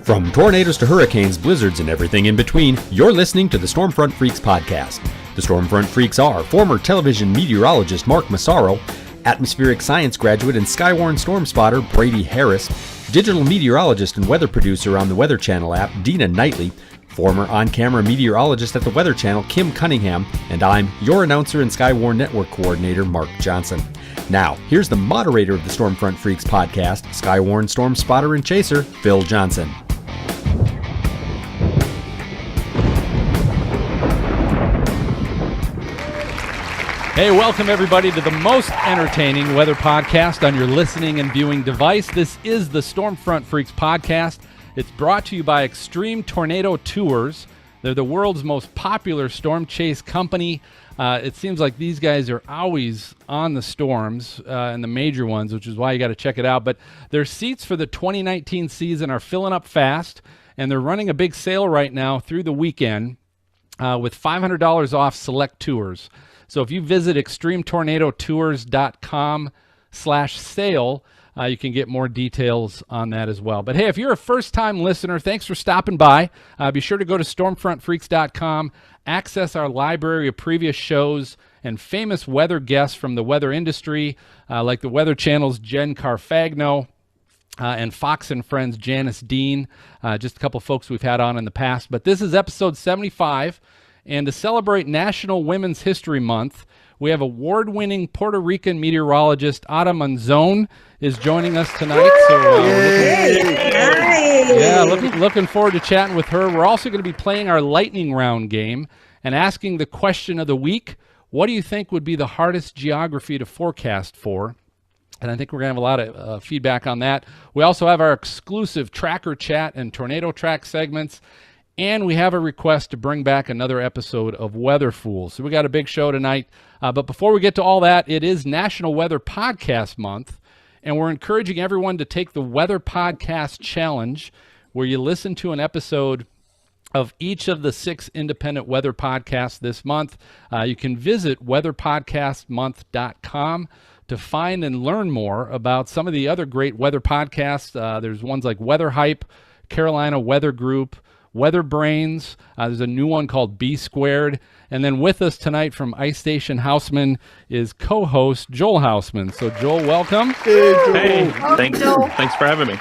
From tornadoes to hurricanes, blizzards, and everything in between, you're listening to the Stormfront Freaks podcast. The Stormfront Freaks are former television meteorologist Mark Massaro, atmospheric science graduate and Skywarn storm spotter Brady Harris, digital meteorologist and weather producer on the Weather Channel app Dina Knightley, former on-camera meteorologist at the Weather Channel Kim Cunningham, and I'm your announcer and Skywarn network coordinator Mark Johnson. Now, here's the moderator of the Stormfront Freaks podcast, Skywarn storm spotter and chaser Phil Johnson. Hey, welcome everybody to the most entertaining weather podcast on your listening and viewing device. This is the Stormfront Freaks podcast. It's brought to you by Extreme Tornado Tours. They're the world's most popular storm chase company. It seems like these guys are always on the storms and the major ones, which is why you got to check it out. But their seats for the 2019 season are filling up fast, and they're running a big sale right now through the weekend with $500 off select tours. So if you visit extremetornadotours.com/sale, you can get more details on that as well. But hey, if you're a first-time listener, thanks for stopping by. Be sure to go to stormfrontfreaks.com, access our library of previous shows and famous weather guests from the weather industry, like the Weather Channel's Jen Carfagno, and Fox and Friends' Janice Dean, just a couple folks we've had on in the past. But this is episode 75. And to celebrate National Women's History Month, we have award-winning Puerto Rican meteorologist Ada Monzon is joining us tonight. Looking forward to chatting with her. We're also going to be playing our lightning round game and asking the question of the week: what do you think would be the hardest geography to forecast for? And I think we're going to have a lot of feedback on that. We also have our exclusive tracker chat and tornado track segments. And we have a request to bring back another episode of Weather Fools. So we got a big show tonight. But before we get to all that, it is National Weather Podcast Month. And we're encouraging everyone to take the Weather Podcast Challenge, where you listen to an episode of each of the 6 independent weather podcasts this month. You can visit weatherpodcastmonth.com to find and learn more about some of the other great weather podcasts. There's ones like Weather Hype, Carolina Weather Group, Weather Brains. There's a new one called B Squared. And then with us tonight from Ice Station Houseman is co-host Joel Houseman. So Joel, welcome. Hey, Joel. Hey, thanks for having me.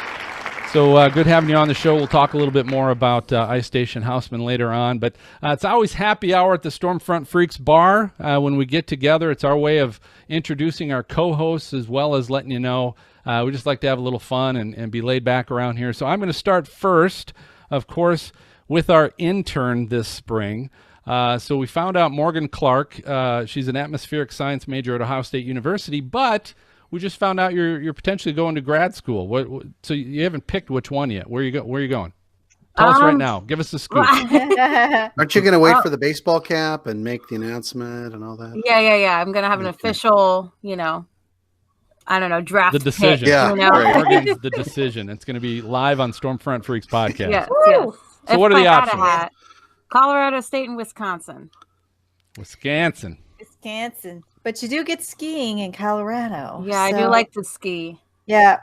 So good having you on the show. We'll talk a little bit more about Ice Station Houseman later on. But it's always happy hour at the Stormfront Freaks bar when we get together. It's our way of introducing our co-hosts as well as letting you know. We just like to have a little fun and be laid back around here. So I'm going to start first, of course, with our intern this spring. So we found out Morgan Clark. She's an atmospheric science major at Ohio State University, but we just found out you're potentially going to grad school. So you haven't picked which one yet. Where are you going? Tell us right now. Give us the scoop. Aren't you going to wait for the baseball cap and make the announcement and all that? Yeah. I'm going to have an official, I don't know, draft. The decision. Pick, Morgan's the decision. It's going to be live on Stormfront Freaks podcast. Yes. So what are the options? Colorado State and Wisconsin. Wisconsin. But you do get skiing in Colorado. Yeah, so. I do like to ski. Yeah.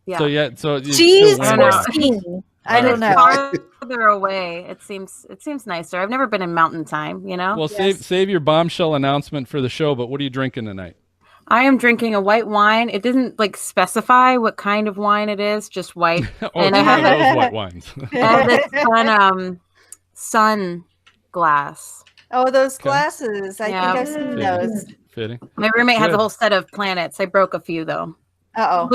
Yeah. So cheese or skiing? I don't know. Farther away, it seems nicer. I've never been in mountain time, Well, yes. save your bombshell announcement for the show. But what are you drinking tonight? I am drinking a white wine. It didn't specify what kind of wine it is, just white. And I have those white wines. And sun glass. Oh, those glasses. I think I've seen those. Fitting. My roommate has a whole set of planets. I broke a few though. Uh-oh.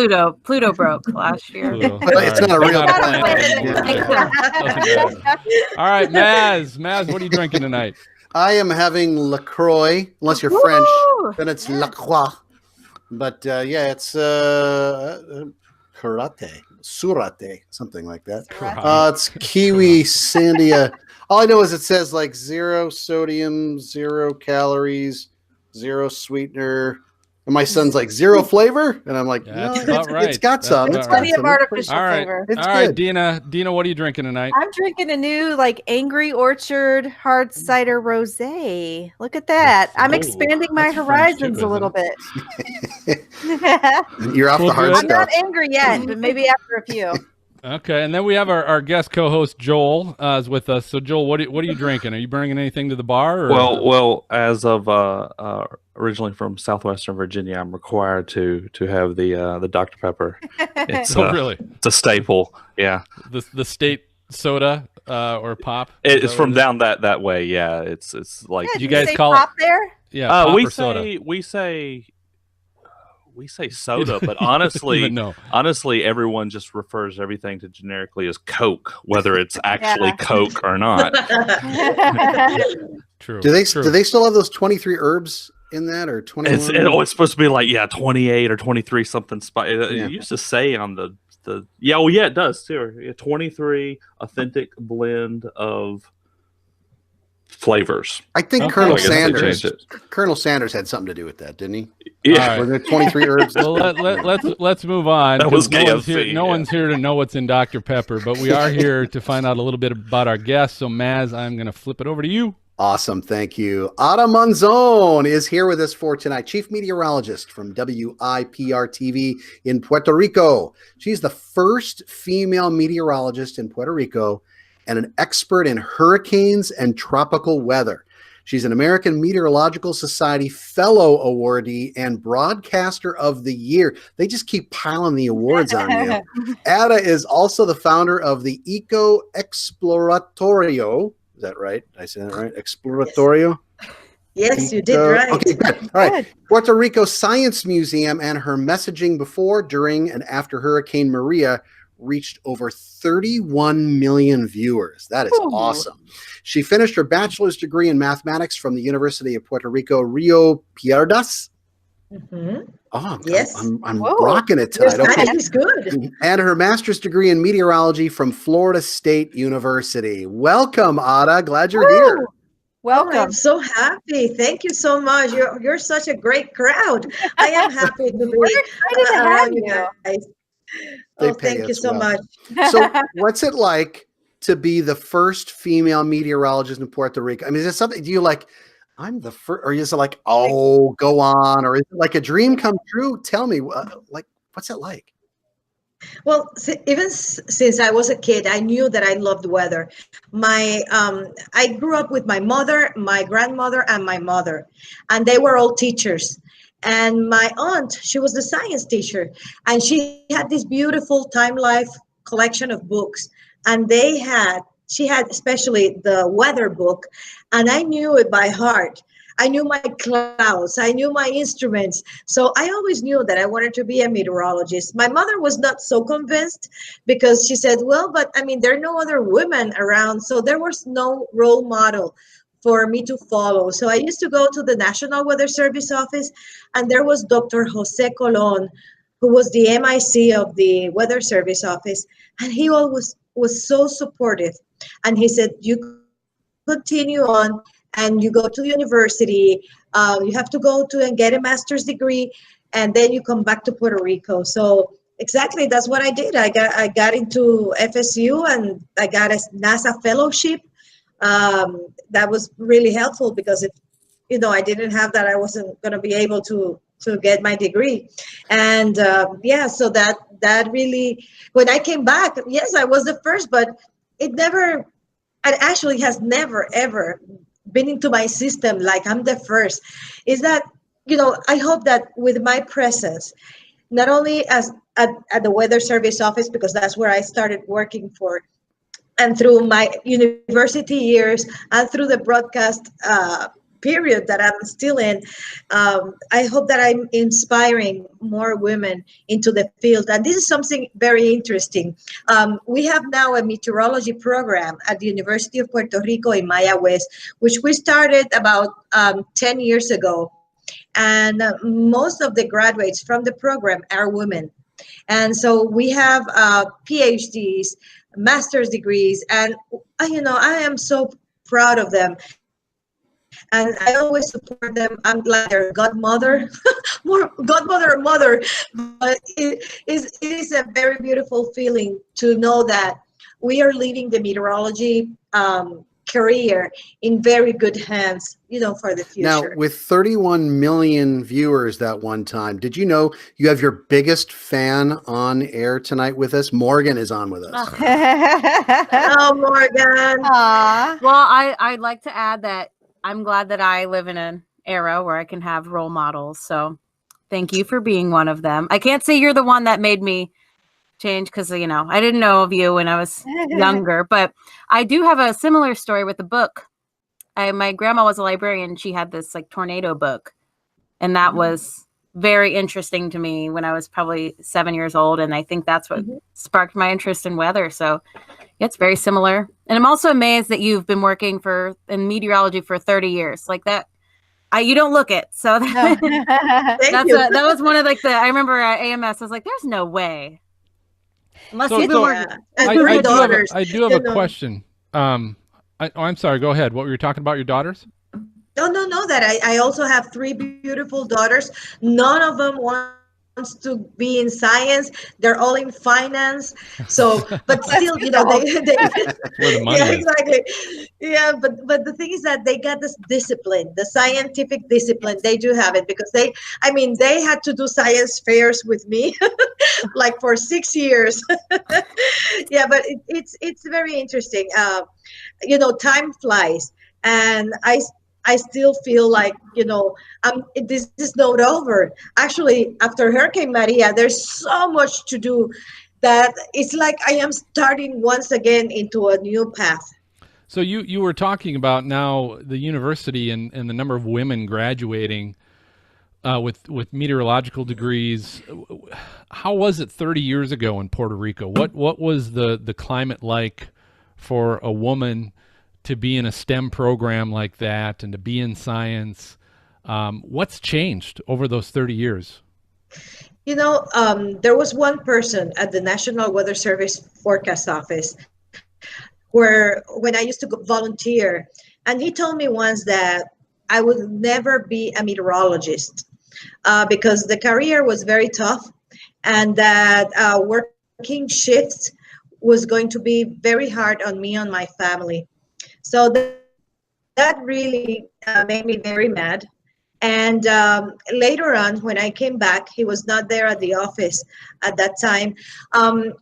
Pluto broke last year. It's not a real planet. All right, Maz, what are you drinking tonight? I am having LaCroix. Unless you're French, then it's LaCroix. But it's surate, something like that. It's kiwi sandia. All I know is it says 0 sodium, 0 calories, 0 sweetener. And my son's 0 flavor, and I'm like, no, it's got some. It's plenty of artificial flavor. All right, Dina, what are you drinking tonight? I'm drinking a new Angry Orchard hard cider rosé. Look at that! I'm expanding my horizons a little bit. You're off the hard stuff. I'm not angry yet, but maybe after a few. Okay, and then we have our guest co-host Joel is with us. So Joel, what are you drinking? Are you bringing anything to the bar? Or? Well, as of originally from Southwestern Virginia, I'm required to have the Dr. Pepper. It's really? It's a staple. Yeah, the state soda or pop. it's from down that way. Yeah, it's like. Do you guys say call pop it there? Yeah, pop we or soda. We say soda, but honestly, no. honestly, everyone just refers everything to generically as Coke, whether it's actually Coke or not. True. Do they True. still have those 23 herbs in that, or 21? It's supposed to be like 28 or 23 something. It used to say on the it does too. 23 authentic blend of flavors. I think Okay. Colonel I guess they Sanders. changed it. Colonel Sanders had something to do with that, didn't he? Yeah. All Were there 23 herbs? Well, let's move on. That was 'cause no one's KFC, here. No one's here to know what's in Dr. Pepper, but we are here to find out a little bit about our guests. So, Maz, I'm going to flip it over to you. Awesome. Thank you. Ada Monzon is here with us for tonight, chief meteorologist from WIPR TV in Puerto Rico. She's the first female meteorologist in Puerto Rico and an expert in hurricanes and tropical weather. She's an American Meteorological Society Fellow Awardee and Broadcaster of the Year. They just keep piling the awards on you. Ada is also the founder of the Eco Exploratorio. Is that right? Did I say that right? Exploratorio? Yes, you did right. Okay, good. All right. Puerto Rico Science Museum, and her messaging before, during, and after Hurricane Maria reached over 31 million viewers. That is awesome. She finished her bachelor's degree in mathematics from the University of Puerto Rico, Rio Piedras. Mm-hmm. Oh, yes. I'm rocking it tonight. Your Okay. science is good. And her master's degree in meteorology from Florida State University. Welcome, Ada. Glad you're here. Welcome. I'm so happy. Thank you so much. You're such a great crowd. I am happy to be excited to have around you. you guys. They Oh, pay thank you us so well. much. So what's it like to be the first female meteorologist in Puerto Rico? I mean, is it something, do you like, I'm the first, or is it like, oh, go on, or is it like a dream come true? Tell me, like, what's it like? Well, even since I was a kid, I knew that I loved weather. I grew up with my mother, my grandmother, and my mother, and they were all teachers. And my aunt, she was the science teacher, and she had this beautiful Time Life collection of books. And she had especially the weather book, and I knew it by heart. I knew my clouds, I knew my instruments. So I always knew that I wanted to be a meteorologist. My mother was not so convinced because she said, well, but I mean, there are no other women around. So there was no role model for me to follow. So I used to go to the National Weather Service office, and there was Dr. Jose Colon, who was the MIC of the Weather Service office. And he always was so supportive. And he said, you continue on and you go to the university, you have to go to and get a master's degree, and then you come back to Puerto Rico. So exactly, that's what I did. I got into FSU, and I got a NASA fellowship. That was really helpful because if I didn't have that, I wasn't going to be able to get my degree. And so that really, when I came back, yes, I was the first, but it actually has never ever been into my system like I'm the first. Is that I hope that with my presence, not only at the Weather Service office, because that's where I started working for, and through my university years and through the broadcast period that I'm still in, I hope that I'm inspiring more women into the field. And this is something very interesting. We have now a meteorology program at the University of Puerto Rico in Maya West, which we started about 10 years ago. And most of the graduates from the program are women. And so we have PhDs, master's degrees, and I am so proud of them. And I always support them. I'm like their godmother, more godmother or mother. But it is a very beautiful feeling to know that we are leaving the meteorology career in very good hands, for the Now, future. with 31 million viewers that one time, did you know you have your biggest fan on air tonight with us? Morgan is on with us. Oh, Morgan. Aw. Well, I'd like to add that I'm glad that I live in an era where I can have role models. So thank you for being one of them. I can't say you're the one that made me change because, I didn't know of you when I was younger, but I do have a similar story with the book. My grandma was a librarian. And she had this like tornado book, and that was very interesting to me when I was probably 7 years old. And I think that's what sparked my interest in weather. So yeah, it's very similar. And I'm also amazed that you've been working in meteorology for 30 years like that. You don't look it. So Thank you. that was one of I remember at AMS, I was like, there's no way. Unless So- you've been so- working. I do have a question. I'm sorry. Go ahead. What were you talking about? Your daughters? No, that I also have 3 beautiful daughters. None of them wants to be in science. They're all in finance. So, but still, they Where the money yeah, is. exactly. Yeah, but the thing is that they got this discipline, the scientific discipline. They do have it because they had to do science fairs with me like for 6 years. Yeah, but it's very interesting. Time flies, and I still feel like, this is not over. Actually, after Hurricane Maria, there's so much to do that it's like I am starting once again into a new path. So you were talking about now the university and the number of women graduating with meteorological degrees. How was it 30 years ago in Puerto Rico? What was the climate like for a woman to be in a STEM program like that and to be in science? What's changed over those 30 years? There was one person at the National Weather Service forecast office when I used to volunteer, and he told me once that I would never be a meteorologist because the career was very tough, and that working shifts was going to be very hard on me and my family. So that really made me very mad. And later on, when I came back, he was not there at the office at that time.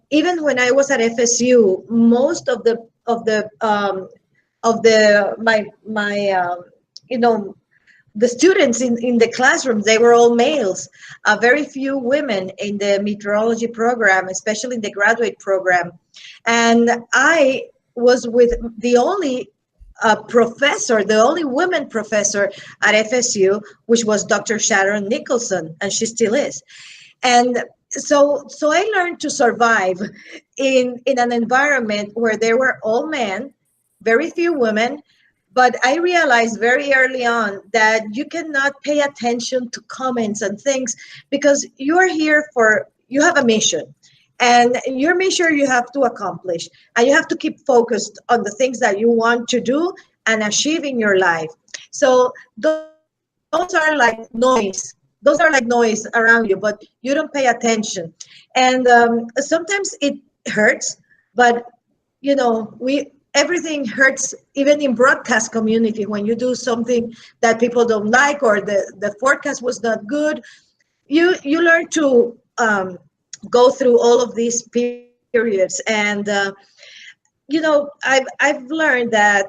Even when I was at FSU, most of the students in the classrooms, they were all males. Very few women in the meteorology program, especially in the graduate program. And I was with the only professor, the only woman professor at FSU, which was Dr. Sharon Nicholson, and she still is. And so I learned to survive in an environment where there were all men, very few women. But I realized very early on that you cannot pay attention to comments and things because you're here you have a mission. And your mission you have to accomplish, and you have to keep focused on the things that you want to do and achieve in your life. So those are like noise. Those are like noise around you, but you don't pay attention. And sometimes it hurts, but everything hurts, even in broadcast community, when you do something that people don't like or the forecast was not good. You learn to go through all of these periods, and I've learned that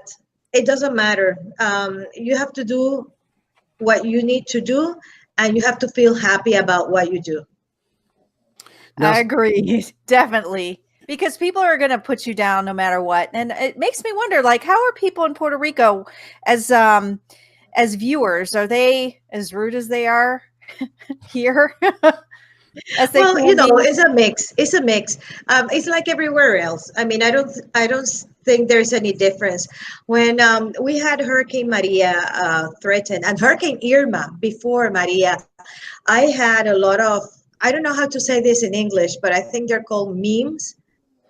it doesn't matter. You have to do what you need to do, and you have to feel happy about what you do. I agree, definitely, because people are going to put you down no matter what, and it makes me wonder, like, how are people in Puerto Rico as viewers? Are they as rude as they are here? Well, it's a mix. It's a mix. It's like everywhere else. I mean, I don't think there's any difference. When we had Hurricane Maria threaten and Hurricane Irma before Maria, I had a lot of, I don't know how to say this in English, but I think they're called memes.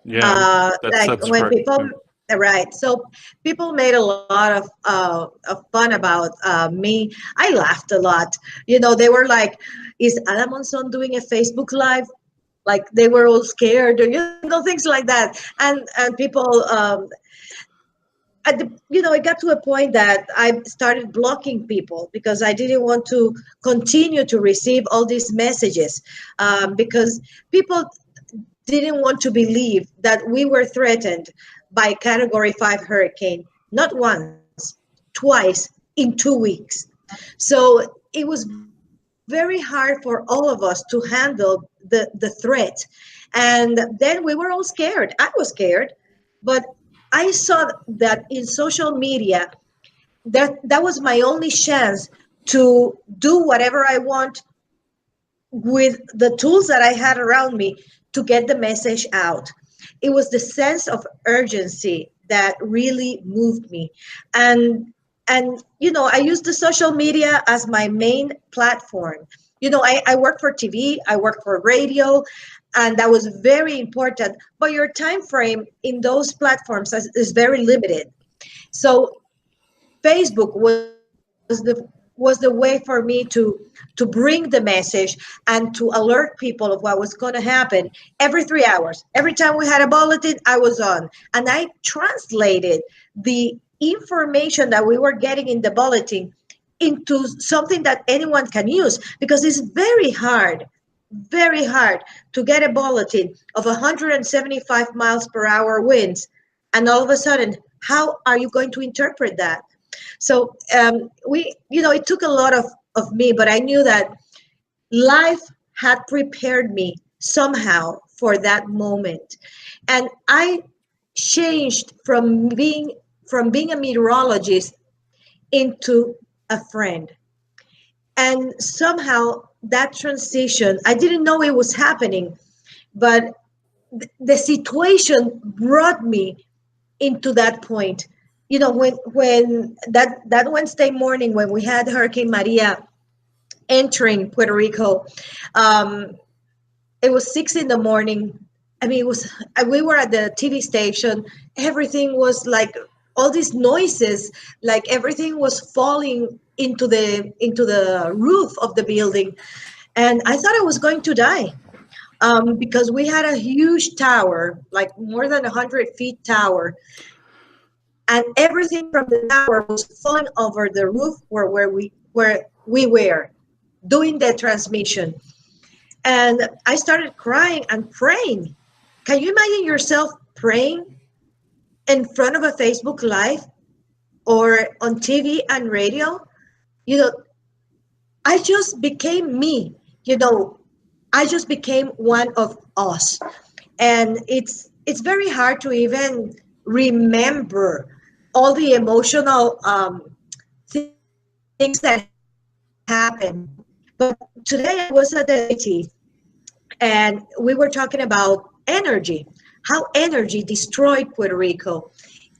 Yeah, Like when correct. people, right? So people made a lot of fun about me. I laughed a lot. They were like, "Is Ada Monzon doing a Facebook Live?" Like they were all scared, or things like that. And people, it got to a point that I started blocking people because I didn't want to continue to receive all these messages, because people didn't want to believe that we were threatened by Category 5 hurricane, not once, twice in 2 weeks. So it was very hard for all of us to handle the threat. And then we were all scared. I was scared, but I saw that in social media, that was my only chance to do whatever I want with the tools that I had around me to get the message out. It was the sense of urgency that really moved me. And I use the social media as my main platform. I work for TV, I work for radio, and that was very important. But your time frame in those platforms is very limited. So Facebook was the way for me to bring the message and to alert people of what was going to happen every 3 hours. Every time we had a bulletin, I was on, and I translated the information that we were getting in the bulletin into something that anyone can use, because it's very hard to get a bulletin of 175 miles per hour winds, and all of a sudden, how are you going to interpret that? So it took a lot of me, but I knew that life had prepared me somehow for that moment. And I changed from being a meteorologist into a friend. And somehow that transition, I didn't know it was happening, but the situation brought me into that point. When that Wednesday morning, when we had Hurricane Maria entering Puerto Rico, it was 6 a.m. I mean, we were at the TV station. Everything was like all these noises, like everything was falling into the roof of the building, and I thought I was going to die, because we had a huge tower, like more than 100 feet tower. And everything from the tower was falling over the roof where we were doing the transmission. And I started crying and praying. Can you imagine yourself praying in front of a Facebook Live or on TV and radio? I just became me. I just became one of us. And it's very hard to even remember all the emotional things that happened. But today I was at the city, and we were talking about energy, how energy destroyed Puerto Rico.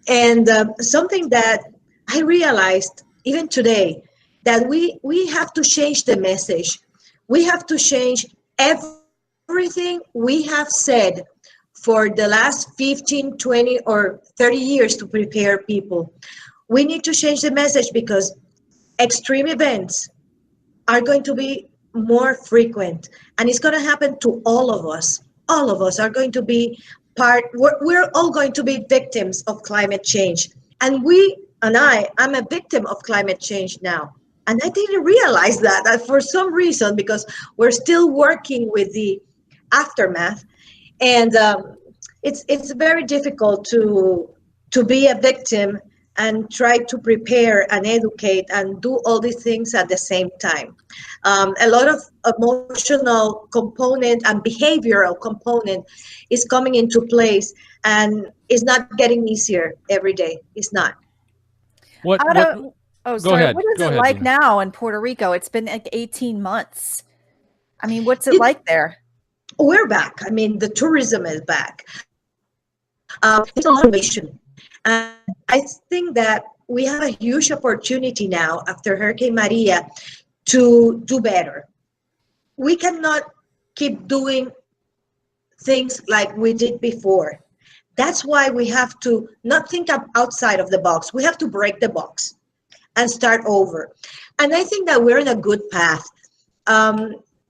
And something that I realized even today, that we have to change the message. We have to change everything we have said for the last 15, 20, or 30 years to prepare people. We need to change the message, because extreme events are going to be more frequent, and it's going to happen to all of us. All of us are going to be we're all going to be victims of climate change. And I'm a victim of climate change now. And I didn't realize that for some reason, because we're still working with the aftermath. And it's very difficult to be a victim and try to prepare and educate and do all these things at the same time. A lot of emotional component and behavioral component is coming into place, and it's not getting easier every day. It's not. Go ahead. What is Go it ahead, like Dina. now in Puerto Rico? It's been like 18 months. I mean, what's it like there? We're back. I mean, the tourism is back. It's a lot of mission. And I think that we have a huge opportunity now after Hurricane Maria to do better. We cannot keep doing things like we did before. That's why we have to not think outside of the box. We have to break the box and start over. And I think that we're in a good path.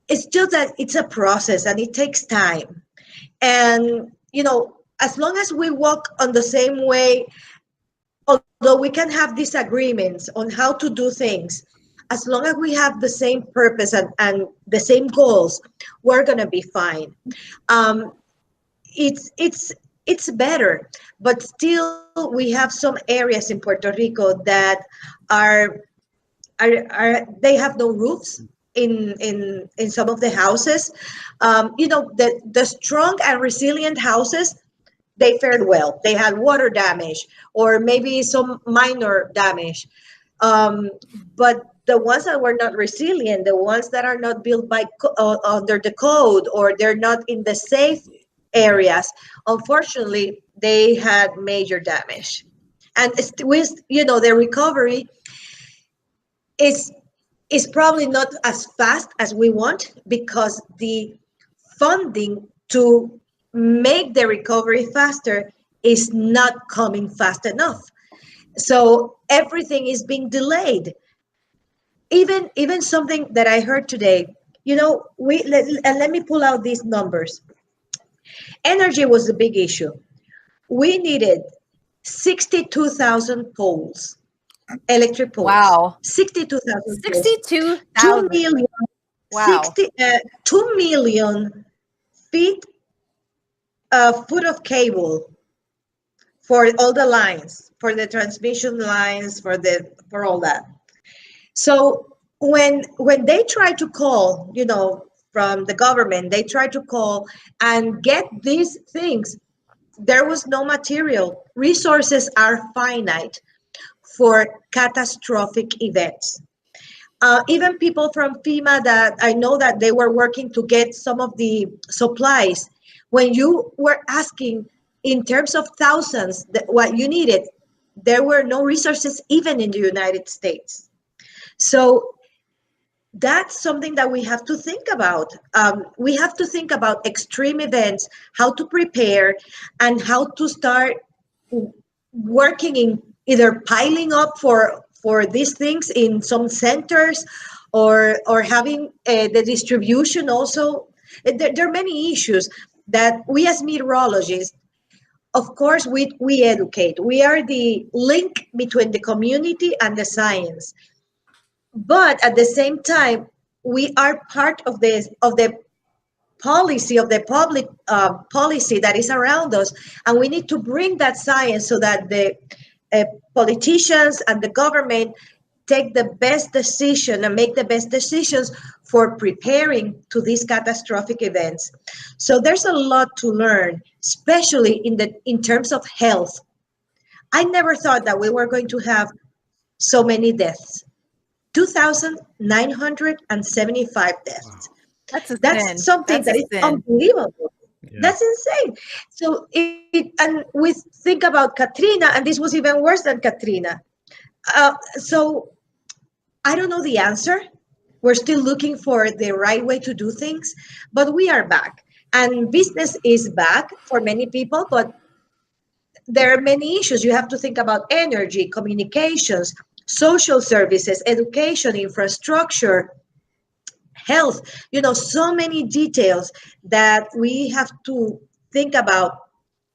It's just that it's a process and it takes time. And, as long as we walk on the same way, although we can have disagreements on how to do things, as long as we have the same purpose and the same goals, we're going to be fine. It's better, but still we have some areas in Puerto Rico that are they have no roofs in some of the houses. The strong and resilient houses, they fared well. They had water damage or maybe some minor damage. But the ones that were not resilient, the ones that are not built by under the code, or they're not in the safe areas, unfortunately, they had major damage. And with the recovery is probably not as fast as we want, because the funding to make the recovery faster is not coming fast enough. So everything is being delayed. Even something that I heard today, let me pull out these numbers. Energy was the big issue. We needed 62,000 poles, electric poles. Wow. 62,000. 62,000. 2 million. Wow. 2 million feet foot of cable for all the lines, for the transmission lines, for all that. So when they try to call, from the government, they try to call and get these things, there was no material. Resources are finite for catastrophic events. Even people from FEMA that I know that they were working to get some of the supplies, when you were asking in terms of thousands what you needed, there were no resources even in the United States. So that's something that we have to think about. We have to think about extreme events, how to prepare, and how to start working in either piling up for these things in some centers, or having the distribution also. There are many issues that we as meteorologists, of course, we educate. We are the link between the community and the science. But at the same time, we are part of the policy, of the public policy that is around us, and we need to bring that science so that the politicians and the government take the best decision and make the best decisions for preparing to these catastrophic events. So there's a lot to learn, especially in terms of health. I never thought that we were going to have so many deaths. 2,975 deaths. Wow. That's something that is unbelievable. Yeah. That's insane. So and we think about Katrina, and this was even worse than Katrina. So I don't know the answer. We're still looking for the right way to do things, but we are back, and business is back for many people, but there are many issues. You have to think about energy, communications, social services, education, infrastructure, health, so many details that we have to think about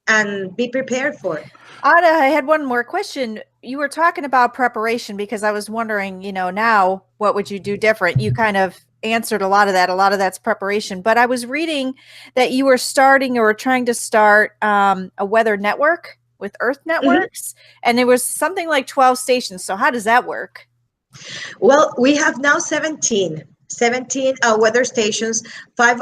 and be prepared for. Ada, I had one more question. You were talking about preparation, because I was wondering, now what would you do different? You kind of answered a lot of that. A lot of that's preparation. But I was reading that you were starting or trying to start a weather network with Earth Networks, and there was something like 12 stations. So how does that work? Well, we have now 17 weather stations. 12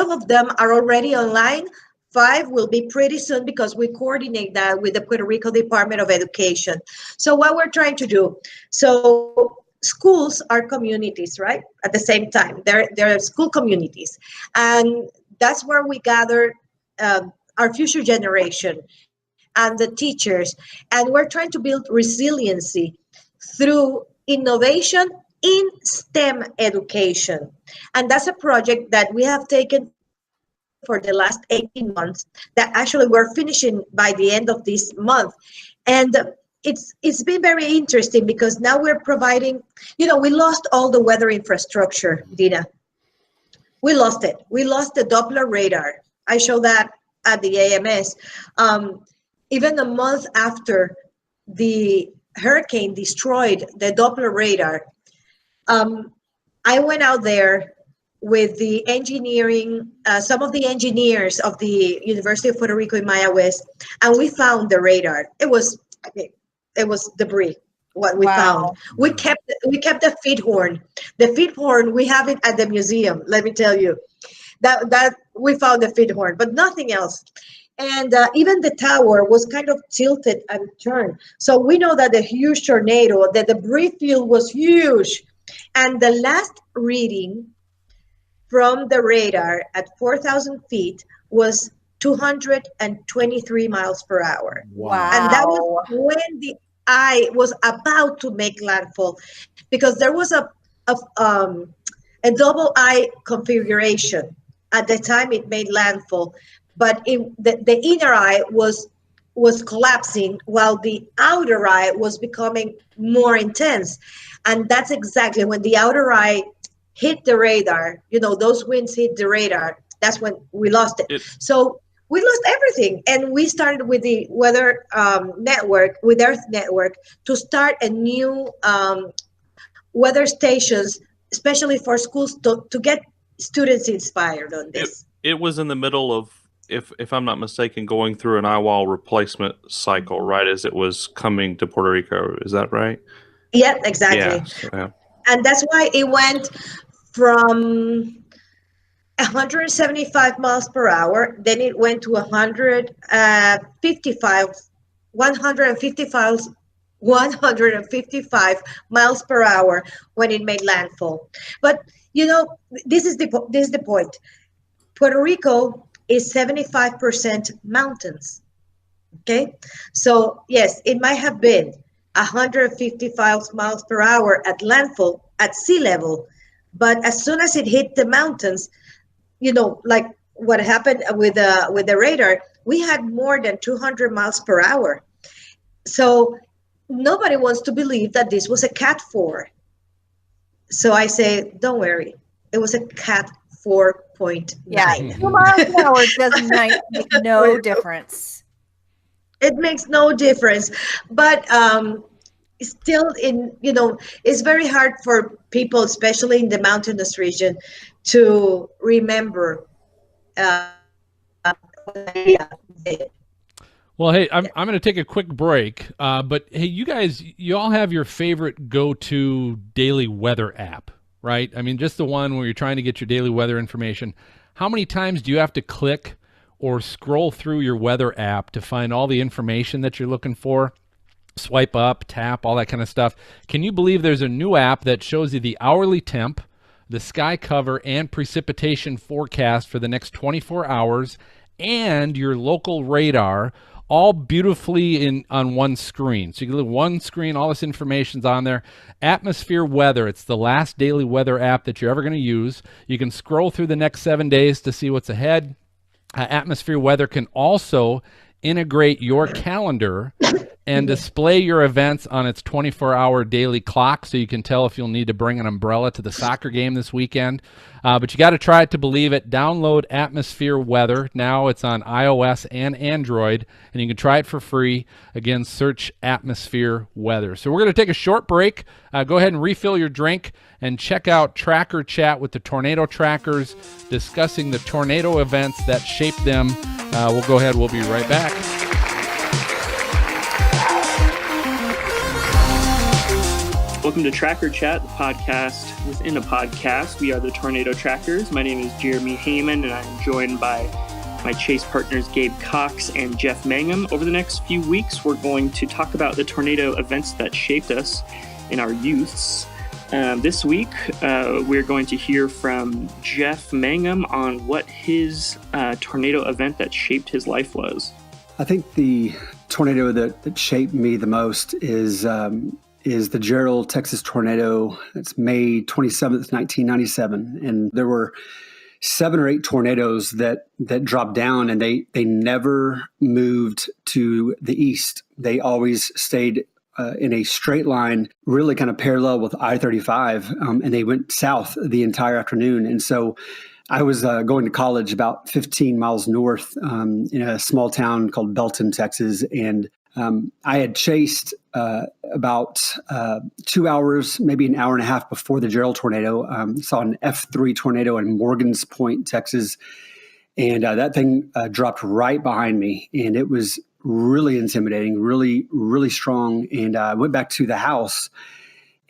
of them are already online. 5 will be pretty soon, because we coordinate that with the Puerto Rico Department of Education. So what we're trying to do, so schools are communities, right? At the same time, they're school communities. And that's where we gather our future generation and the teachers. And we're trying to build resiliency through innovation in STEM education. And that's a project that we have taken for the last 18 months that actually we're finishing by the end of this month. And it's been very interesting, because now we're providing, we lost all the weather infrastructure, Dina. We lost it. We lost the Doppler radar. I show that at the AMS. Even a month after the hurricane destroyed the Doppler radar, I went out there with the engineering, some of the engineers of the University of Puerto Rico in Maya West, and we found the radar. It was debris. What we found, we kept the feed horn. The feed horn, we have it at the museum. Let me tell you, that we found the feed horn, but nothing else. And even the tower was kind of tilted and turned. So we know that the huge tornado, the debris field was huge. And the last reading from the radar at 4,000 feet was 223 miles per hour. Wow. And that was when the eye was about to make landfall, because there was a double eye configuration at the time it made landfall, but the inner eye was collapsing while the outer eye was becoming more intense. And that's exactly when the outer eye hit the radar. Those winds hit the radar. That's when we lost it. So we lost everything. And we started with the weather network, with Earth Network, to start a new weather stations, especially for schools, to get students inspired on this. It was in the middle of, if I'm not mistaken, going through an eye wall replacement cycle, right, as it was coming to Puerto Rico. Is that right? Yeah, exactly. Yeah. And that's why it went from 175 miles per hour, then it went to 155 miles per hour when it made landfall. But this is the point. Puerto Rico is 75% mountains. Okay, so yes, it might have been 155 miles per hour at landfall at sea level, but as soon as it hit the mountains, like what happened with the radar, we had more than 200 miles per hour. So nobody wants to believe that this was a Cat 4. So I say, don't worry, it was a Cat 4.9. Yeah, 2 miles an hour doesn't make no difference. It makes no difference, but still, it's very hard for people, especially in the mountainous region, to remember. Well, hey, I'm going to take a quick break, but hey, you guys, you all have your favorite go-to daily weather app, right? I mean, just the one where you're trying to get your daily weather information. How many times do you have to click or scroll through your weather app to find all the information that you're looking for? Swipe up, tap, all that kind of stuff. Can you believe there's a new app that shows you the hourly temp, the sky cover, and precipitation forecast for the next 24 hours, and your local radar, all beautifully on one screen. So you can look one screen, all this information's on there. Atmosphere Weather, it's the last daily weather app that you're ever going to use. You can scroll through the next 7 days to see what's ahead. Atmosphere Weather can also integrate your calendar and display your events on its 24-hour daily clock, so you can tell if you'll need to bring an umbrella to the soccer game this weekend. But you got to try it to believe it. Download Atmosphere Weather. Now it's on iOS and Android, and you can try it for free. Again, search Atmosphere Weather. So we're going to take a short break. Go ahead and refill your drink and check out Tracker Chat with the Tornado Trackers, discussing the tornado events that shaped them. We'll go ahead. We'll be right back. Welcome to Tracker Chat, the podcast within a podcast. We are the Tornado Trackers. My name is Jeremy Heyman, and I'm joined by my chase partners Gabe Cox and Jeff Mangum. Over the next few weeks, we're going to talk about the tornado events that shaped us in our youths. This week, we're going to hear from Jeff Mangum on what his tornado event that shaped his life was. I think the tornado that shaped me the most is the Gerald, Texas tornado. It's May 27th, 1997. And there were 7 or 8 tornadoes that dropped down, and they never moved to the east. They always stayed in a straight line, really kind of parallel with I-35, and they went south the entire afternoon. And so I was going to college about 15 miles north in a small town called Belton, Texas. And I had chased about 2 hours, maybe an hour and a half before the Gerald tornado. Saw an F3 tornado in Morgan's Point, Texas. And that thing dropped right behind me. And it was really intimidating, really, really strong. And I went back to the house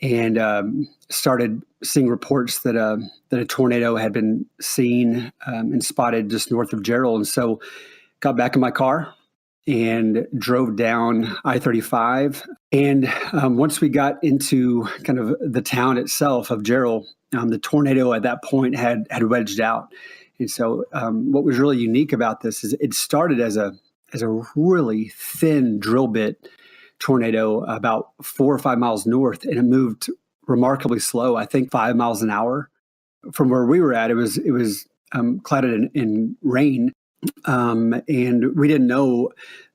and started seeing reports that a tornado had been seen and spotted just north of Gerald. And so got back in my car and drove down I-35. And once we got into kind of the town itself of Gerald, the tornado at that point had wedged out. And so what was really unique about this is it started as a really thin drill bit tornado about 4 or 5 miles north, and it moved remarkably slow, I think 5 miles an hour. From where we were at, it was clouded in rain. And we didn't know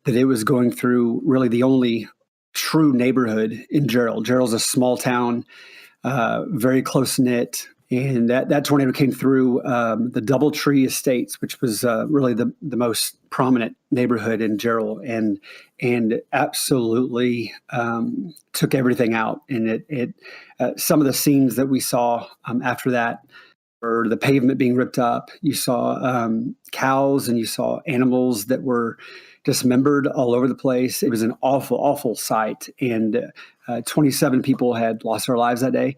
that it was going through really the only true neighborhood in Gerald. Gerald's a small town, very close-knit. And that tornado came through the Doubletree Estates, which was really the most prominent neighborhood in Gerald, and absolutely took everything out. And it some of the scenes that we saw after that, or the pavement being ripped up, you saw cows and you saw animals that were dismembered all over the place. It was an awful, awful sight. And 27 people had lost their lives that day.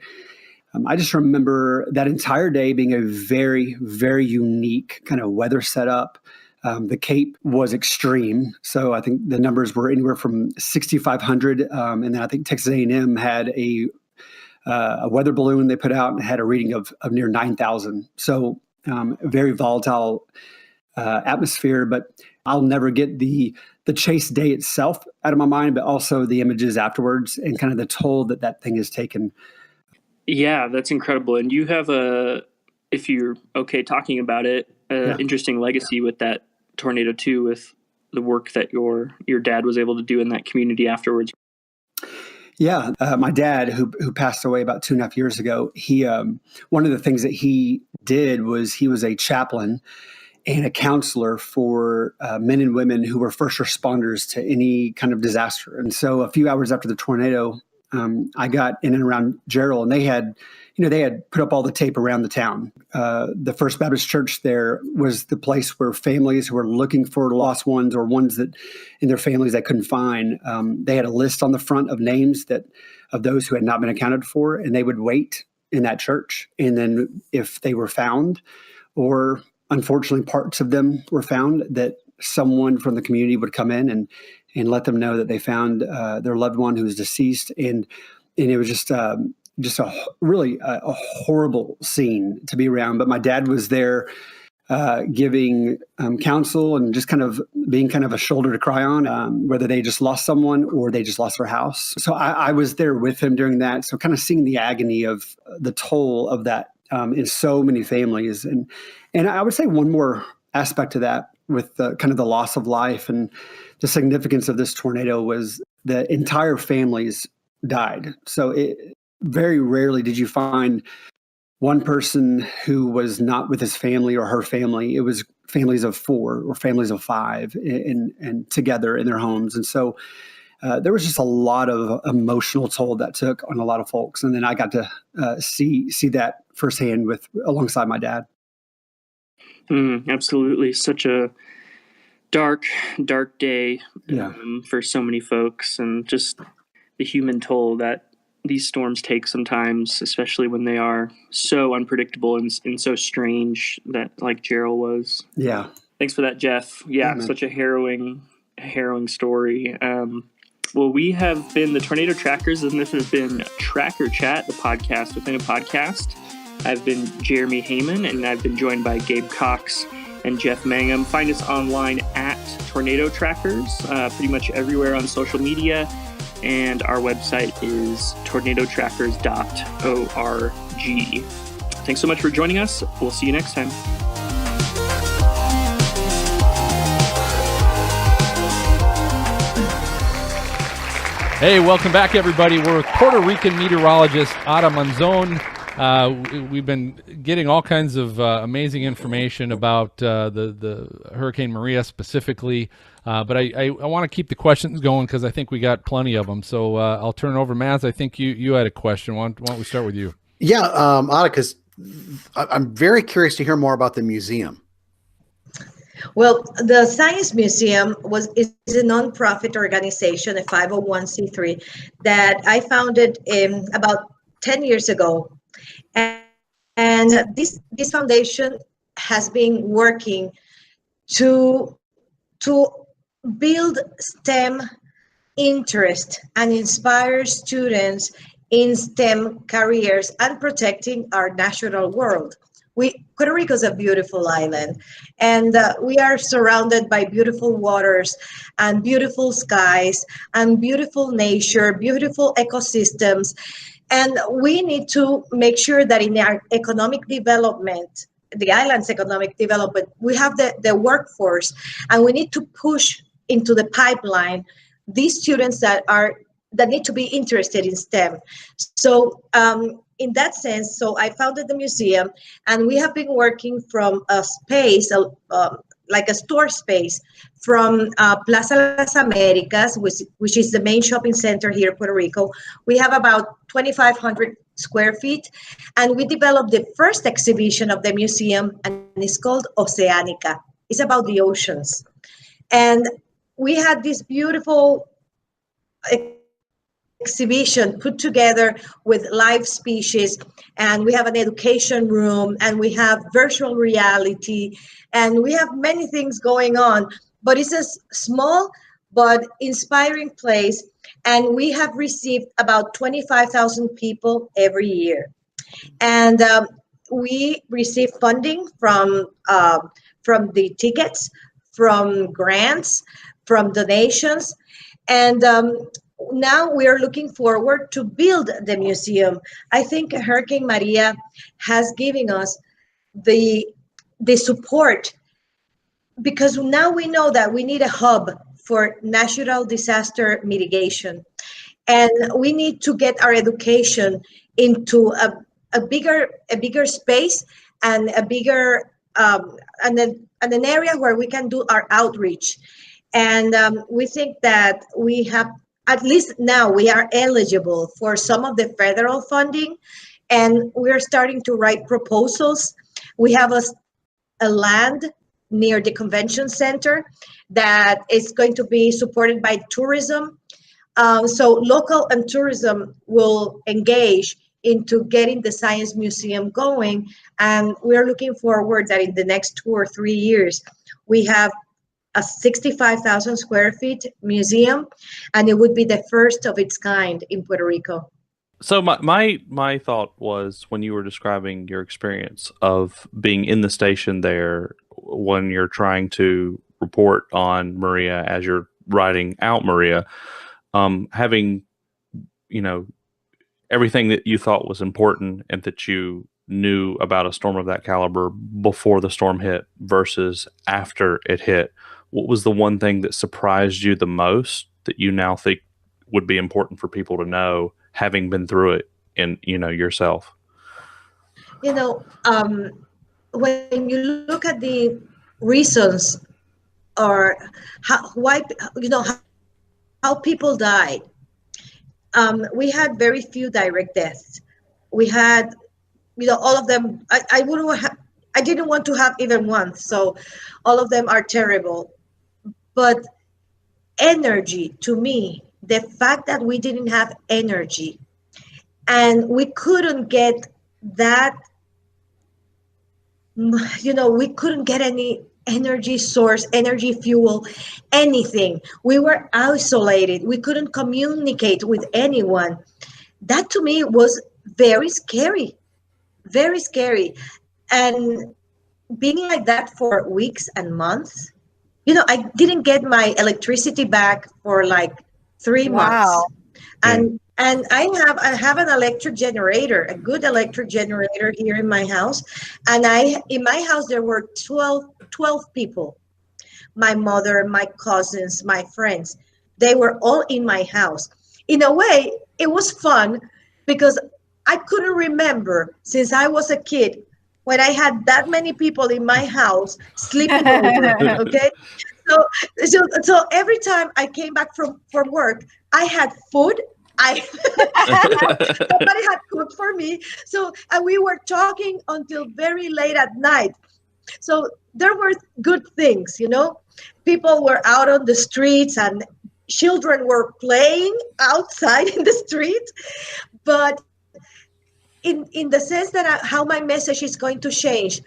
I just remember that entire day being a very, very unique kind of weather setup. The Cape was extreme. So I think the numbers were anywhere from 6,500. And then I think Texas A&M had a weather balloon they put out and had a reading of near 9,000. So a very volatile atmosphere, but I'll never get the chase day itself out of my mind, but also the images afterwards and kind of the toll that thing has taken. Yeah, that's incredible. And you have if you're okay talking about it, interesting legacy with that tornado too, with the work that your dad was able to do in that community afterwards. Yeah, my dad, who passed away about 2.5 years ago, he one of the things that he did was he was a chaplain and a counselor for men and women who were first responders to any kind of disaster. And so a few hours after the tornado, I got in and around Gerald, and they had put up all the tape around the town. The First Baptist Church there was the place where families who were looking for lost ones or ones that in their families they couldn't find, they had a list on the front of names of those who had not been accounted for, and they would wait in that church. And then if they were found, or unfortunately parts of them were found, that someone from the community would come in and let them know that they found their loved one who was deceased. And it was just a really a horrible scene to be around. But my dad was there giving counsel and just kind of being kind of a shoulder to cry on, whether they just lost someone or they just lost their house. So I was there with him during that. So kind of seeing the agony of the toll of that in so many families. And I would say one more aspect to that with kind of the loss of life and the significance of this tornado was the entire families died. So very rarely did you find one person who was not with his family or her family. It was families of 4 or families of 5 and together in their homes. And so there was just a lot of emotional toll that took on a lot of folks. And then I got to see that firsthand alongside my dad. Absolutely. Such a dark day for so many folks, and just the human toll that these storms take sometimes, especially when they are so unpredictable and so strange that like Gerald was. Yeah. Thanks for that, Jeff. Yeah, such a harrowing story. Well, we have been the Tornado Trackers, and this has been Tracker Chat, the podcast within a podcast. I've been Jeremy Heyman, and I've been joined by Gabe Cox and Jeff Mangum. Find us online at Tornado Trackers, pretty much everywhere on social media. And our website is tornadotrackers.org. Thanks so much for joining us. We'll see you next time. Hey, welcome back, everybody. We're with Puerto Rican meteorologist Monzon. We've been getting all kinds of amazing information about the Hurricane Maria specifically, but I want to keep the questions going because I think we got plenty of them. So I'll turn it over. Maz, I think you had a question. Why don't we start with you? Yeah, Annika's, I'm very curious to hear more about the museum. Well, the Science Museum is a nonprofit organization, a 501c3, that I founded about 10 years ago. And this foundation has been working to build STEM interest and inspire students in STEM careers and protecting our natural world. Puerto Rico is a beautiful island, and we are surrounded by beautiful waters and beautiful skies and beautiful nature, beautiful ecosystems. And we need to make sure that in our economic development, the island's economic development, we have the workforce, and we need to push into the pipeline these students that need to be interested in STEM. So in that sense, so I founded the museum, and we have been working from a space, like a store space, from Plaza Las Americas, which is the main shopping center here in Puerto Rico. We have about 2,500 square feet, and we developed the first exhibition of the museum, and it's called Oceanica. It's about the oceans. And we had this beautiful exhibition put together with live species, and we have an education room, and we have virtual reality, and we have many things going on, but it's a small but inspiring place, and we have received about 25,000 people every year. And we receive funding from the tickets, from grants, from donations, and now we are looking forward to build the museum. I think Hurricane Maria has given us the support, because now we know that we need a hub for natural disaster mitigation, and we need to get our education into a bigger space, and a bigger and an area where we can do our outreach. And we think that we have, at least now, we are eligible for some of the federal funding, and we're starting to write proposals. We have a land near the convention center that is going to be supported by tourism. So local and tourism will engage into getting the Science Museum going, and we're looking forward that in the next 2 or 3 years, we have a 65,000 square feet museum, and it would be the first of its kind in Puerto Rico. So my thought was, when you were describing your experience of being in the station there when you're trying to report on Maria as you're writing out Maria, having, everything that you thought was important and that you knew about a storm of that caliber before the storm hit versus after it hit, what was the one thing that surprised you the most that you now think would be important for people to know, having been through it and, yourself? When you look at the reasons, or how people died, we had very few direct deaths. We had, all of them. I didn't want to have even one, so all of them are terrible. But energy, to me, the fact that we didn't have energy, and we couldn't get that, we couldn't get any energy source, energy fuel, anything. We were isolated. We couldn't communicate with anyone. That to me was very scary, very scary. And being like that for weeks and months, I didn't get my electricity back for like 3 months. And I have an electric generator, a good electric generator here in my house. And in my house, there were 12 people. My mother, my cousins, my friends, they were all in my house. In a way, it was fun, because I couldn't remember since I was a kid when I had that many people in my house sleeping over. Okay, so every time I came back from work, I had food. Somebody had cooked for me. So and we were talking until very late at night. So there were good things, People were out on the streets and children were playing outside in the street. But in the sense that how my message is going to change,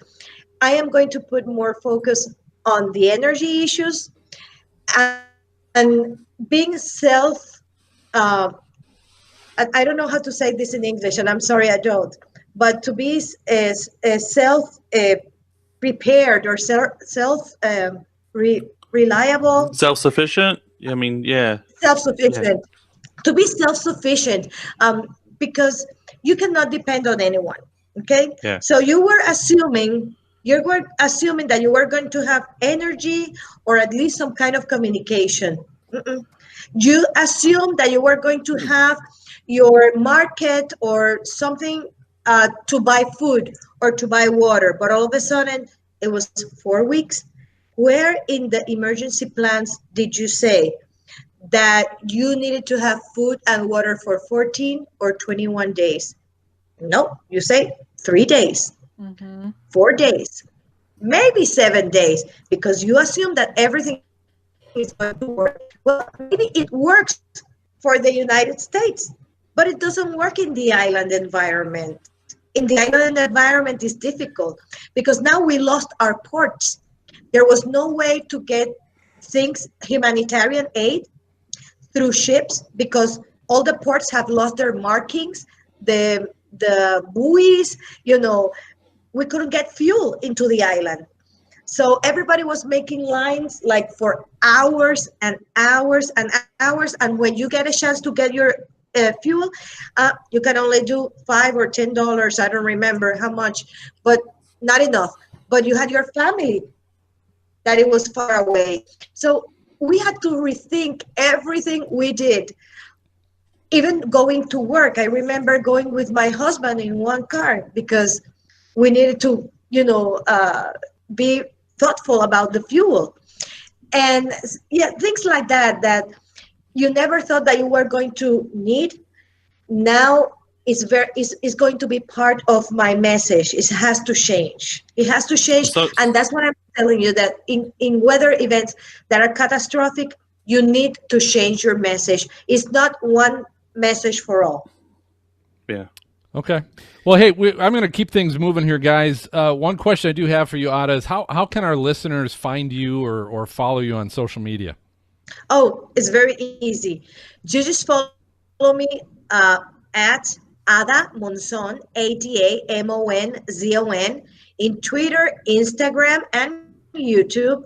I am going to put more focus on the energy issues and being I don't know how to say this in English, and I'm sorry I don't, but to be self prepared or reliable, self-sufficient. I mean, yeah, self-sufficient. Yeah. To be self-sufficient, because you cannot depend on anyone. Okay. Yeah. So you were assuming that you were going to have energy or at least some kind of communication. You assumed that you were going to have your market or something to buy food or to buy water, but all of a sudden it was 4 weeks. Where in the emergency plans did you say that you needed to have food and water for 14 or 21 days? No, you say 3 days, 4 days, maybe 7 days, because you assume that everything is going to work. Well, maybe it works for the United States, but it doesn't work in the island environment. In the island environment is difficult because now we lost our ports. There was no way to get things, humanitarian aid, through ships because all the ports have lost their markings, the buoys, we couldn't get fuel into the island. So everybody was making lines like for hours and hours and hours. And when you get a chance to get your fuel, you can only do $5 or $10. I don't remember how much, but not enough. But you had your family that it was far away. So we had to rethink everything we did. Even going to work, I remember going with my husband in one car because we needed to, be thoughtful about the fuel. And yeah, things like that you never thought that you were going to need. Now is going to be part of my message. It has to change. It has to change. And that's what I'm telling you, that in weather events that are catastrophic, you need to change your message. It's not one message for all. Yeah. Okay. Well, hey, I'm going to keep things moving here, guys. One question I do have for you, Ada, is how can our listeners find you or follow you on social media? Oh, it's very easy. You just follow me at Ada Monzon, AdaMonzon, in Twitter, Instagram, and YouTube.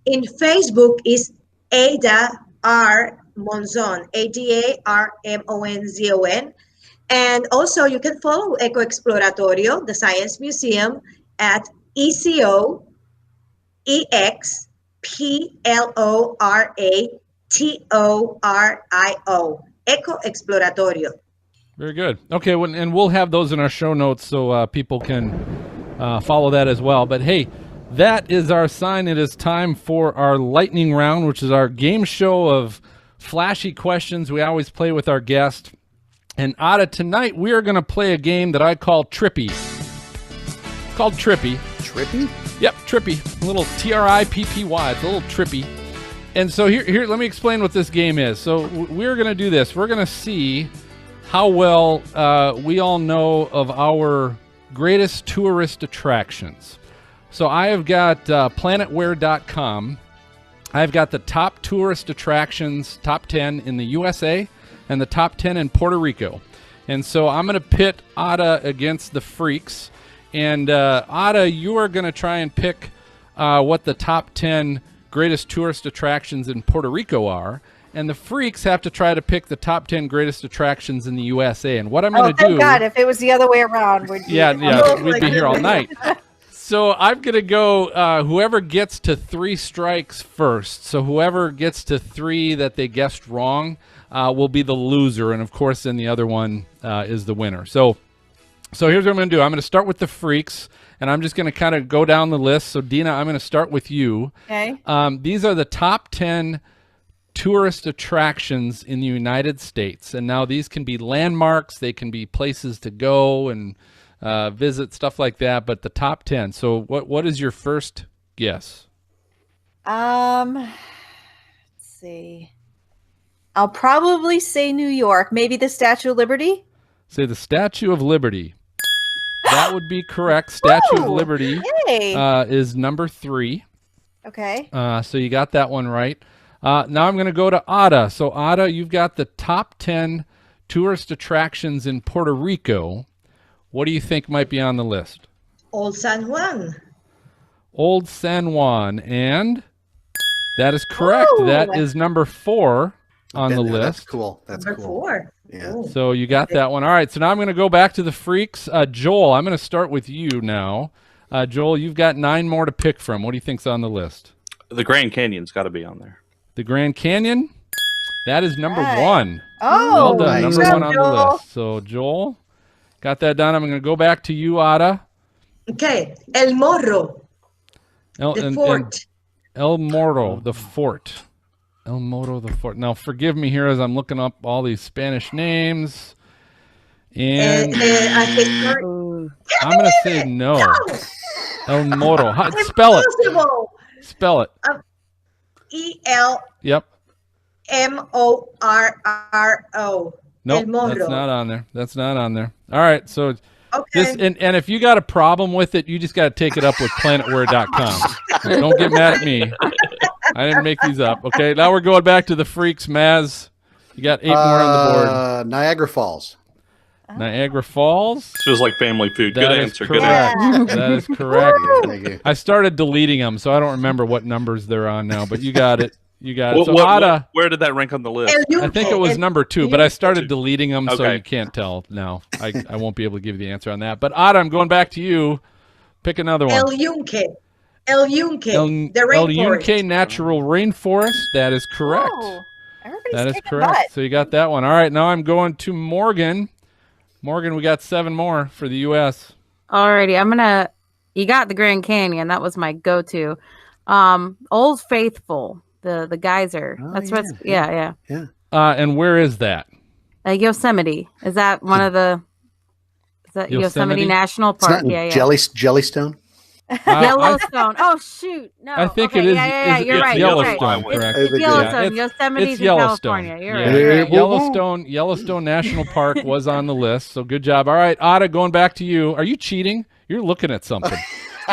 In Facebook is Ada R Monzon, AdaRmonzon. And also you can follow Eco Exploratorio, the Science Museum, at EcoExploratio, Eco Exploratorio. Very good. Okay, and we'll have those in our show notes so people can follow that as well. But hey, that is our sign. It is time for our lightning round, which is our game show of flashy questions we always play with our guest. And Ada, tonight we are going to play a game that I call Trippy. It's called Trippy. Trippy? Yep, Trippy. A little Trippy. It's a little trippy. And so here, let me explain what this game is. So we're going to do this. We're going to see how well we all know of our greatest tourist attractions. So I have got planetware.com. I've got the top tourist attractions, top 10 in the USA, and the top 10 in Puerto Rico. And so I'm going to pit Ada against the freaks. And Ada, you are going to try and pick what the top 10 greatest tourist attractions in Puerto Rico are. And the freaks have to try to pick the top 10 greatest attractions in the USA. And what I'm going to do... Oh, thank God. If it was the other way around, we'd be, we'd be here all night. So I'm going to go whoever gets to 3 strikes first. So whoever gets to 3 that they guessed wrong will be the loser. And, of course, then the other one is the winner. So So here's what I'm going to do. I'm going to start with the freaks, and I'm just going to kind of go down the list. So, Dina, I'm going to start with you. Okay. These are the top 10 tourist attractions in the United States. And now these can be landmarks. They can be places to go and visit, stuff like that. But the top 10. So what is your first guess? Let's see. I'll probably say New York. Maybe the Statue of Liberty? Say the Statue of Liberty. That would be correct. Statue of Liberty is number 3. Okay. So you got that one right. Now I'm going to go to Ada. So Ada, you've got the top 10 tourist attractions in Puerto Rico. What do you think might be on the list? Old San Juan. Old San Juan. And that is correct. That is number 4 on the list. That's cool. That's Number cool. 4. Yeah. Ooh. So you got that one. All right. So now I'm going to go back to the freaks. Joel, I'm going to start with you now. Joel, you've got 9 more to pick from. What do you think's on the list? The Grand Canyon's got to be on there. The Grand Canyon? That is number 1. Oh, Well done. nice. Number 1 on the Joel. list. So Joel, got that done. I'm going to go back to you, Ada. Okay. El Morro. The And fort. El Morro, the fort. El Morro, the fort. Now, forgive me here as I'm looking up all these Spanish names. And Ooh. I'm going to say no. El Morro. Spell it. Impossible. Spell it. Yep. ELMORRO. Nope, El Morro. that's not on there. That's not on there. All right, so Okay. this and if you got a problem with it, you just got to take it up with planetware.com. Don't get mad at me. I didn't make these up. Okay, now we're going back to the freaks. Maz, you got 8 more on the board. Niagara Falls. Niagara Falls. Feels like family food. Good That is answer. Good correct. answer. That is correct. Thank you. I started deleting them, so I don't remember what numbers they're on now. But you got it. You got it. So What- Ada, where did that rank on the list? El Yunque. I think it was number 2, but I started deleting them, so Okay. you can't tell now. I won't be able to give you the answer on that. But Ada, I'm going back to you. Pick another one. El Yunque. El Yunque. The El rainforest. Yunque Natural Rainforest. That is correct. Oh, everybody's That is kicking correct. butt. So you got that one. All right, now I'm going to Morgan. Morgan, we got 7 more for the U.S. Alrighty, you got the Grand Canyon. That was my go-to. Old Faithful, the geyser. Oh, That's yeah. what's yeah. And where is that? Yosemite. Is that one of the? Is that Yosemite? Yosemite National It's Park? not Yeah. Jellystone. Yellowstone. Oh shoot! No, I think okay, it is. Yeah. is- You're it's right. Yellowstone, You're right. correct? It's Yeah, Yellowstone. it's- Yosemite's it's in Yellowstone. California. You're Yeah. right. You're right. Yellowstone National Park was on the list, so good job. All right, Ada, going back to you. Are you cheating? You're looking at something.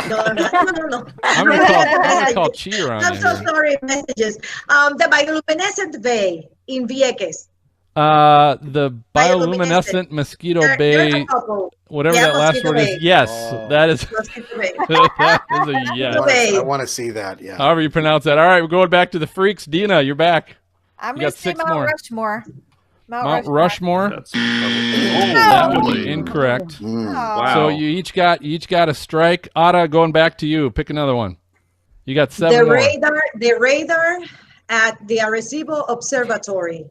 No. I'm gonna call cheater on I'm you. so here. sorry, messages. The bioluminescent bay in Vieques. The bioluminescent Mosquito There's Bay, a couple. whatever Yeah, that last Mosquito word Bay. is. Yes, Oh. that is. Mosquito Bay. That is a yes. Bay. I want to see that. Yeah. However you pronounce that. All right, we're going back to the freaks. Dina, you're back. I'm You going got to say 6 Mount more. Rushmore. Mount Rushmore. That's That would be oh, incorrect. Mm. wow. So you each got a strike. Ada, going back to you. Pick another one. You got 7 The more. radar at the Arecibo Observatory.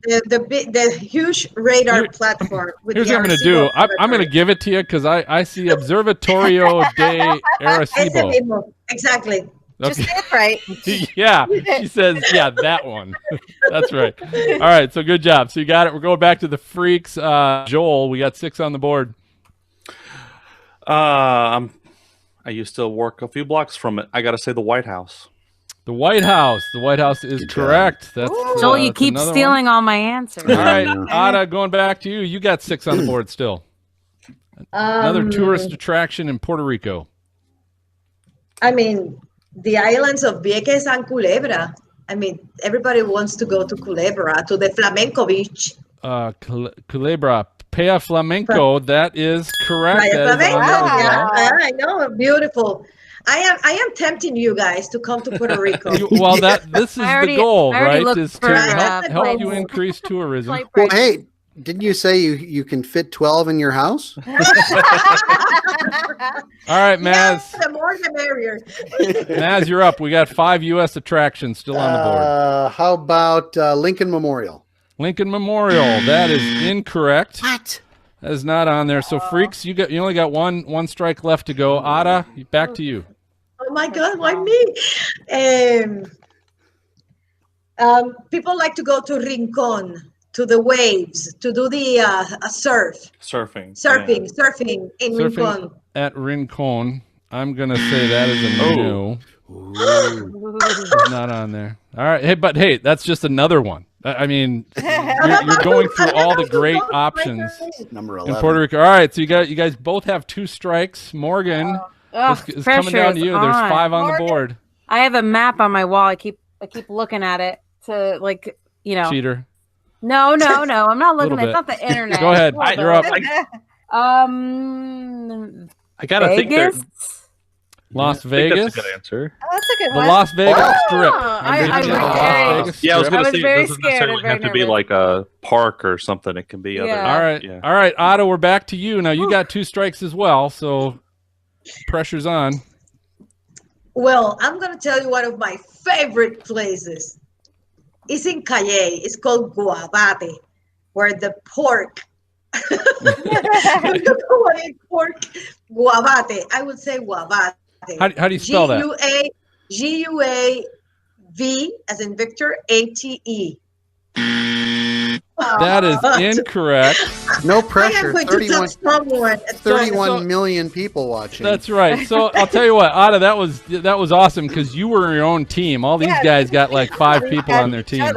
The huge radar Here- platform. With Here's the what I'm going to Arecibo do. I'm going to Observatory. give it to you because I see Observatorio de Ese Arecibo. mismo. Exactly. Just Okay. say it right. Yeah, she says, yeah, that one. That's right. All right, so good job. So you got it. We're going back to the freaks. Joel, we got 6 on the board. I used to work a few blocks from it. I got to say the White House. The White House. The White House is Good job. correct. That's Joel, you that's keep another stealing all my answers. One. All right, Ada, going back to you. You got 6 on the board still. Another tourist attraction in Puerto Rico. I mean, the islands of Vieques and Culebra. I mean, everybody wants to go to Culebra, to the Flamenco beach. Culebra, Playa Flamenco. That is correct. Playa That is on there as Flamenco. well. Yeah, I know, beautiful. I am tempting you guys to come to Puerto Rico. Well, this is I already- the goal, I already right? looked Is to for, help you flights. increase tourism. Flight Well, prices. hey, didn't you say you can fit 12 in your house? All right, Yeah, Maz. the more the merrier. Maz, you're up. We got 5 U.S. attractions still on the board. How about Lincoln Memorial? Lincoln Memorial. That is incorrect. What? That is not on there. So Freaks, you only got one strike left to go. Ada, back to you. Oh my God, why me? People like to go to Rincon, to the waves, to do the surfing in Rincon. At Rincon. I'm going to say that is a no. It's not on there. All right. Hey, that's just another one. I mean, you're going through all the great options Number 11. in Puerto Rico. All right, so you guys both have 2 strikes. Morgan is coming down to you. There's 5 on the board. I have a map on my wall. I keep looking at it to Cheater. No. I'm not looking. It's not the internet. Go ahead. You're up. I gotta think there. Las I think Vegas. that's a good answer. Oh, that's a good The one. Las Vegas Strip. I was gonna say very it doesn't scared necessarily and very have to be nervous. like a park or something. It can be other. Yeah. All right. Yeah. All right, Otto, we're back to you. Now you got 2 strikes as well, so pressure's on. Well, I'm going to tell you one of my favorite places. It's in Calle. It's called Guabate, where the pork. Pork. Guabate. I would say Guabate. How do you spell that? Guav as in Victor, ATE. That is incorrect. No I pressure. am going to touch someone. 31 million people watching. That's right. So I'll tell you what, Ada, that was awesome because you were your own team. All these guys got like 5 people on their team.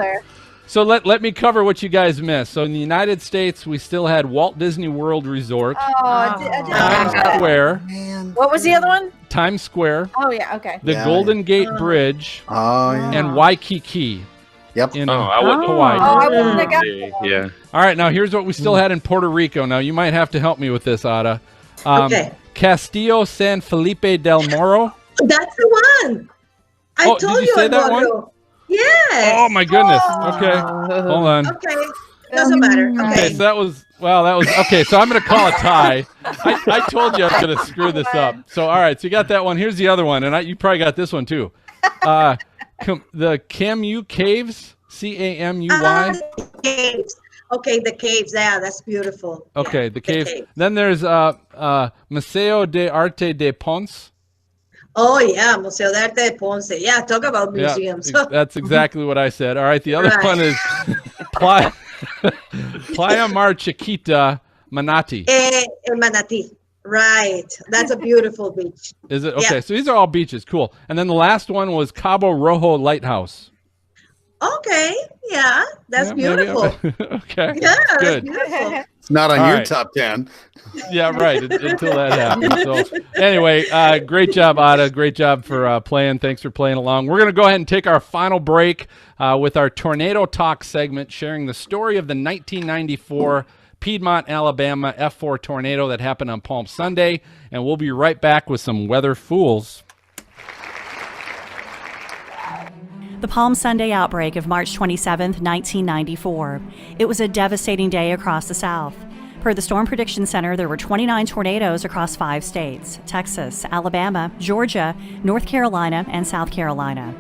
So let me cover what you guys missed. So in the United States, we still had Walt Disney World Resort, Times Square. Man. What was the other one? Times Square, Oh, yeah, okay. the Yeah. Golden Gate Bridge, Oh, yeah. and Waikiki Yep. in I wouldn't. Hawaii. Oh, I wouldn't have got that. Yeah. All right, now here's what we still had in Puerto Rico. Now you might have to help me with this, Ada. Okay. Castillo San Felipe del Moro. That's the one. I Oh, told did you say that one? Eduardo. Yes. Oh my goodness. Okay, hold on. Okay. Doesn't matter. Okay, Okay. so that was okay. So I'm going to call a tie. I told you I was going to screw this up. So all right, so you got that one. Here's the other one, and you probably got this one too. The Camus Caves, CAMUY. The caves. Okay, the caves. Yeah, that's beautiful. Okay, Yeah, the caves. Then there's Museo de Arte de Ponce. Oh yeah, Museo de Arte de Ponce. Yeah, talk about museums. Yeah, that's exactly what I said. All right, the other Right. one is Playa Mar Chiquita, Manati. Manatí. Right. That's a beautiful beach. Is it? Okay, Yeah. so these are all beaches. Cool. And then the last one was Cabo Rojo Lighthouse. Okay. Yeah, that's Yeah, maybe beautiful. Okay. Yeah, that's Good. beautiful. It's not on All your right. top 10. Yeah, right. Until that happens. So anyway, great job, Ada. Great job for playing. Thanks for playing along. We're going to go ahead and take our final break with our Tornado Talk segment, sharing the story of the 1994 Piedmont, Alabama F4 tornado that happened on Palm Sunday. And we'll be right back with some weather fools. The Palm Sunday outbreak of March 27, 1994. It was a devastating day across the South. Per the Storm Prediction Center, there were 29 tornadoes across 5 states: Texas, Alabama, Georgia, North Carolina, and South Carolina.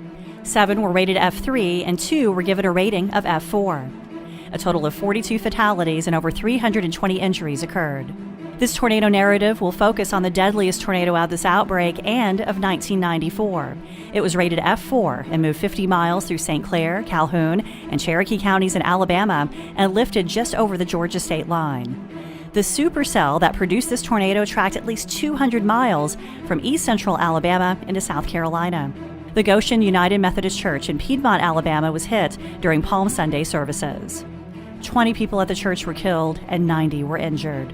7 were rated F3 and 2 were given a rating of F4. A total of 42 fatalities and over 320 injuries occurred. This tornado narrative will focus on the deadliest tornado of this outbreak and of 1994. It was rated F4 and moved 50 miles through St. Clair, Calhoun, and Cherokee counties in Alabama and lifted just over the Georgia state line. The supercell that produced this tornado tracked at least 200 miles from east central Alabama into South Carolina. The Goshen United Methodist Church in Piedmont, Alabama was hit during Palm Sunday services. 20 people at the church were killed and 90 were injured.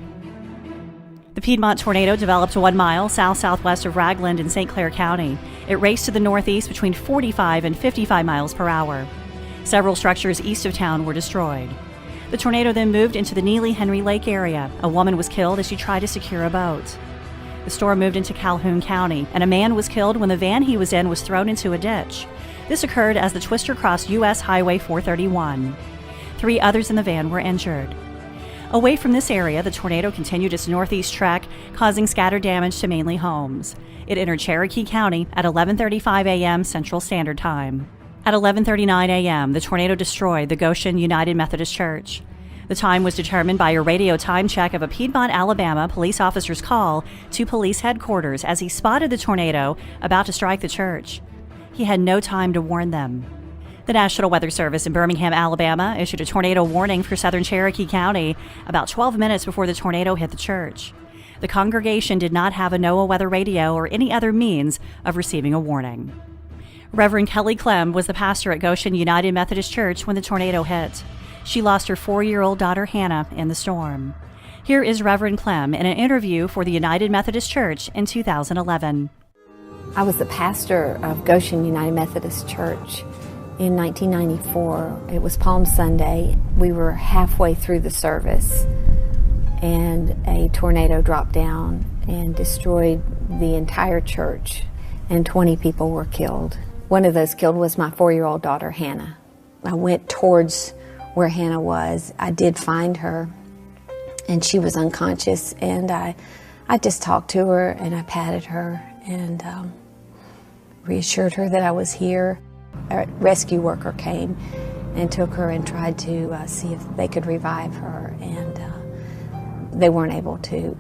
The Piedmont tornado developed 1 mile south-southwest of Ragland in St. Clair County. It raced to the northeast between 45 and 55 miles per hour. Several structures east of town were destroyed. The tornado then moved into the Neely-Henry Lake area. A woman was killed as she tried to secure a boat. The storm moved into Calhoun County, and a man was killed when the van he was in was thrown into a ditch. This occurred as the twister crossed U.S. Highway 431. 3 others in the van were injured. Away from this area, the tornado continued its northeast track, causing scattered damage to mainly homes. It entered Cherokee County at 11:35 a.m. Central Standard Time. At 11:39 a.m., the tornado destroyed the Goshen United Methodist Church. The time was determined by a radio time check of a Piedmont, Alabama police officer's call to police headquarters as he spotted the tornado about to strike the church. He had no time to warn them. The National Weather Service in Birmingham, Alabama, issued a tornado warning for southern Cherokee County about 12 minutes before the tornado hit the church. The congregation did not have a NOAA weather radio or any other means of receiving a warning. Reverend Kelly Clem was the pastor at Goshen United Methodist Church when the tornado hit. She lost her 4-year-old daughter Hannah in the storm. Here is Reverend Clem in an interview for the United Methodist Church in 2011. I was the pastor of Goshen United Methodist Church in 1994. It was Palm Sunday. We were halfway through the service, and a tornado dropped down and destroyed the entire church, and 20 people were killed. One of those killed was my 4-year-old daughter, Hannah. I went towards where Hannah was. I did find her, and she was unconscious, and I just talked to her, and I patted her, and reassured her that I was here. A rescue worker came and took her and tried to see if they could revive her, and they weren't able to.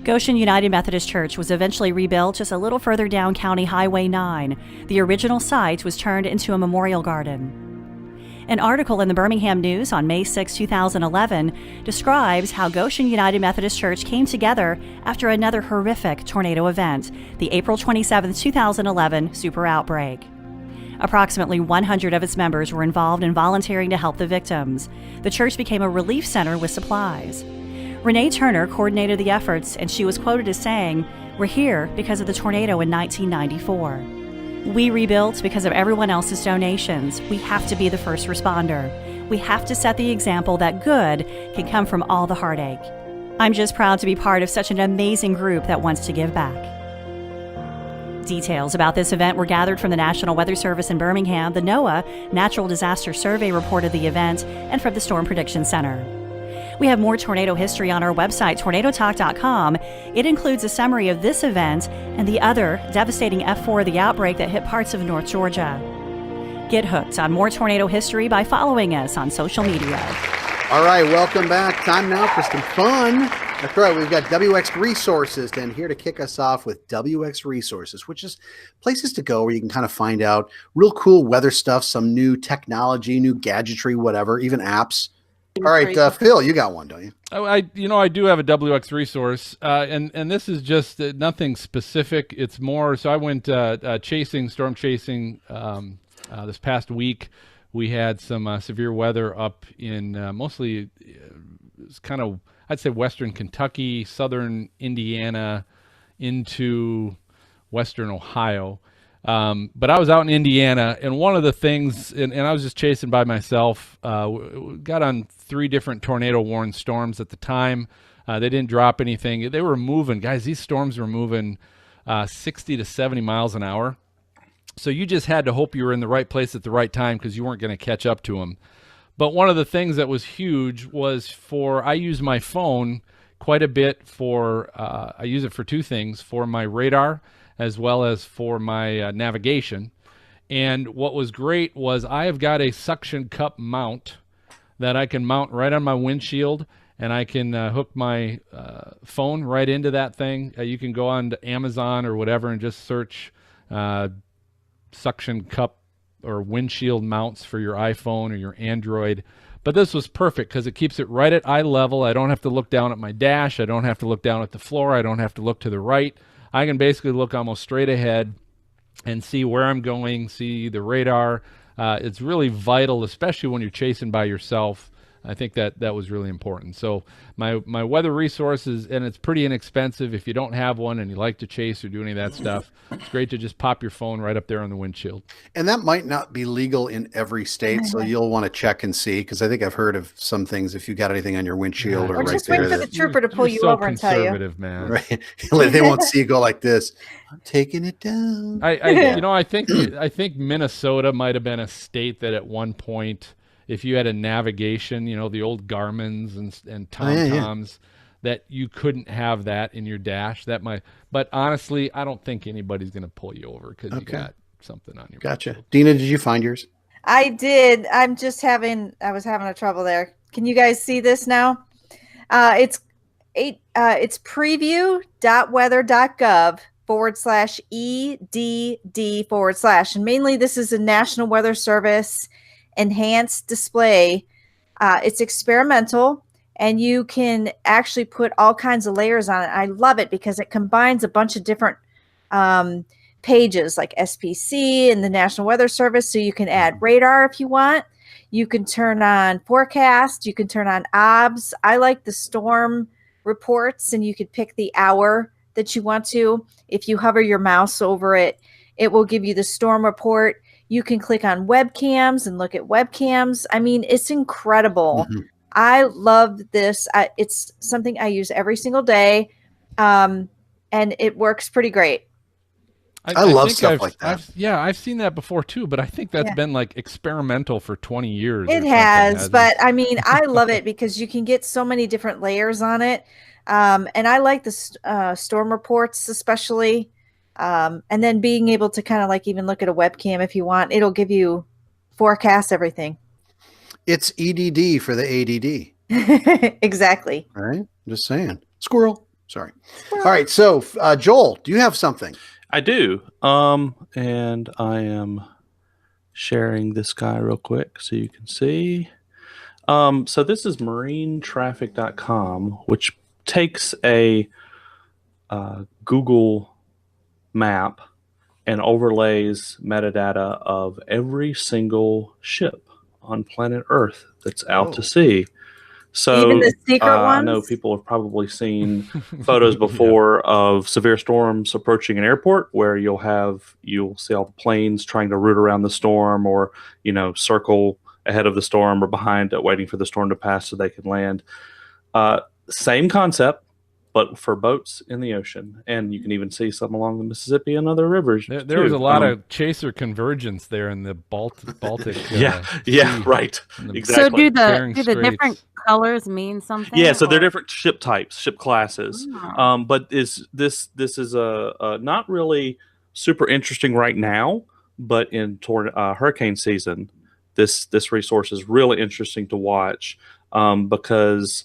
Goshen United Methodist Church was eventually rebuilt just a little further down County Highway 9. The original site was turned into a memorial garden. An article in the Birmingham News on May 6, 2011 describes how Goshen United Methodist Church came together after another horrific tornado event, the April 27, 2011 super outbreak. Approximately 100 of its members were involved in volunteering to help the victims. The church became a relief center with supplies. Renee Turner coordinated the efforts, and she was quoted as saying, "We're here because of the tornado in 1994. We rebuilt because of everyone else's donations. We have to be the first responder. We have to set the example that good can come from all the heartache. I'm just proud to be part of such an amazing group that wants to give back." Details about this event were gathered from the National Weather Service in Birmingham, the NOAA Natural Disaster Survey report of the event, and from the Storm Prediction Center. We have more tornado history on our website, tornadotalk.com. It includes a summary of this event and the other devastating F4 of the outbreak that hit parts of North Georgia. Get hooked on more tornado history by following us on social media. All right, welcome back. Time now for some fun. That's right, we've got WX Resources, and here to kick us off with WX Resources, which is places to go where you can kind of find out real cool weather stuff, some new technology, new gadgetry, whatever, even apps. All right, Phil, you got one, don't you? I do have a WX resource, and this is just nothing specific. It's more, so I went storm chasing this past week. We had some severe weather up in mostly, it's kind of, I'd say Western Kentucky, Southern Indiana, into Western Ohio. But I was out in Indiana, and one of the things, and I was just chasing by myself, got on 3 different tornado warned storms at the time. They didn't drop anything. They were moving, guys, these storms were moving 60 to 70 miles an hour. So you just had to hope you were in the right place at the right time because you weren't going to catch up to them. But one of the things that was huge was I use my phone quite a bit for, I use it for 2 things, for my radar as well as for my navigation. And what was great was I have got a suction cup mount that I can mount right on my windshield, and I can hook my phone right into that thing. You can go on to Amazon or whatever and just search suction cup or windshield mounts for your iPhone or your Android. But this was perfect because it keeps it right at eye level. I don't have to look down at my dash. I don't have to look down at the floor. I don't have to look to the right. I can basically look almost straight ahead and see where I'm going, see the radar. It's really vital, especially when you're chasing by yourself. I think that was really important. So my weather resources, and it's pretty inexpensive if you don't have one and you like to chase or do any of that stuff. It's great to just pop your phone right up there on the windshield. And that might not be legal in every state, so you'll want to check and see, because I think I've heard of some things if you got anything on your windshield or right just there. wait for the trooper to pull you over and tell you. Conservative, man. Right. They won't see you go like this. I'm taking it down. I think Minnesota might have been a state that at one point, if you had a navigation, the old Garmin's and TomToms, that you couldn't have that in your dash. But honestly, I don't think anybody's going to pull you over because you got something on your Gotcha. windshield. Dina, did you find yours? I did. I was having a trouble there. Can you guys see this now? It's preview.weather.gov/EDD/. And mainly this is a National Weather Service enhanced display. It's experimental, and you can actually put all kinds of layers on it. I love it because it combines a bunch of different pages like SPC and the National Weather Service. So you can add radar if you want. You can turn on forecast. You can turn on OBS. I like the storm reports, and you could pick the hour that you want to. If you hover your mouse over it, it will give you the storm report. You can click on webcams and look at webcams. I mean, it's incredible. Mm-hmm. I love this. It's something I use every single day, and it works pretty great. I love stuff like that. I've seen that before too, but I think that's been like experimental for 20 years. It has, but I mean, I love it because you can get so many different layers on it. And I like the storm reports, especially. And then being able to kind of like even look at a webcam if you want, it'll give you forecast everything. It's EDD for the ADD. Exactly. All right. Just saying. Squirrel. Sorry. All right. So, Joel, do you have something? I do. And I am sharing this guy real quick so you can see. So this is marinetraffic.com, which takes a Google map and overlays metadata of every single ship on planet Earth that's out to sea. So even the secret ones? I know people have probably seen photos before of severe storms approaching an airport where you'll see all the planes trying to route around the storm or, circle ahead of the storm or behind it, waiting for the storm to pass so they can land. Same concept, but for boats in the ocean. And you can even see some along the Mississippi and other rivers. There was a lot of chaser convergence there in the Baltic. Right. Exactly. So do the different colors mean something? Yeah, so they're different ship types, ship classes. But this is a not really super interesting right now, but in hurricane season, this resource is really interesting to watch because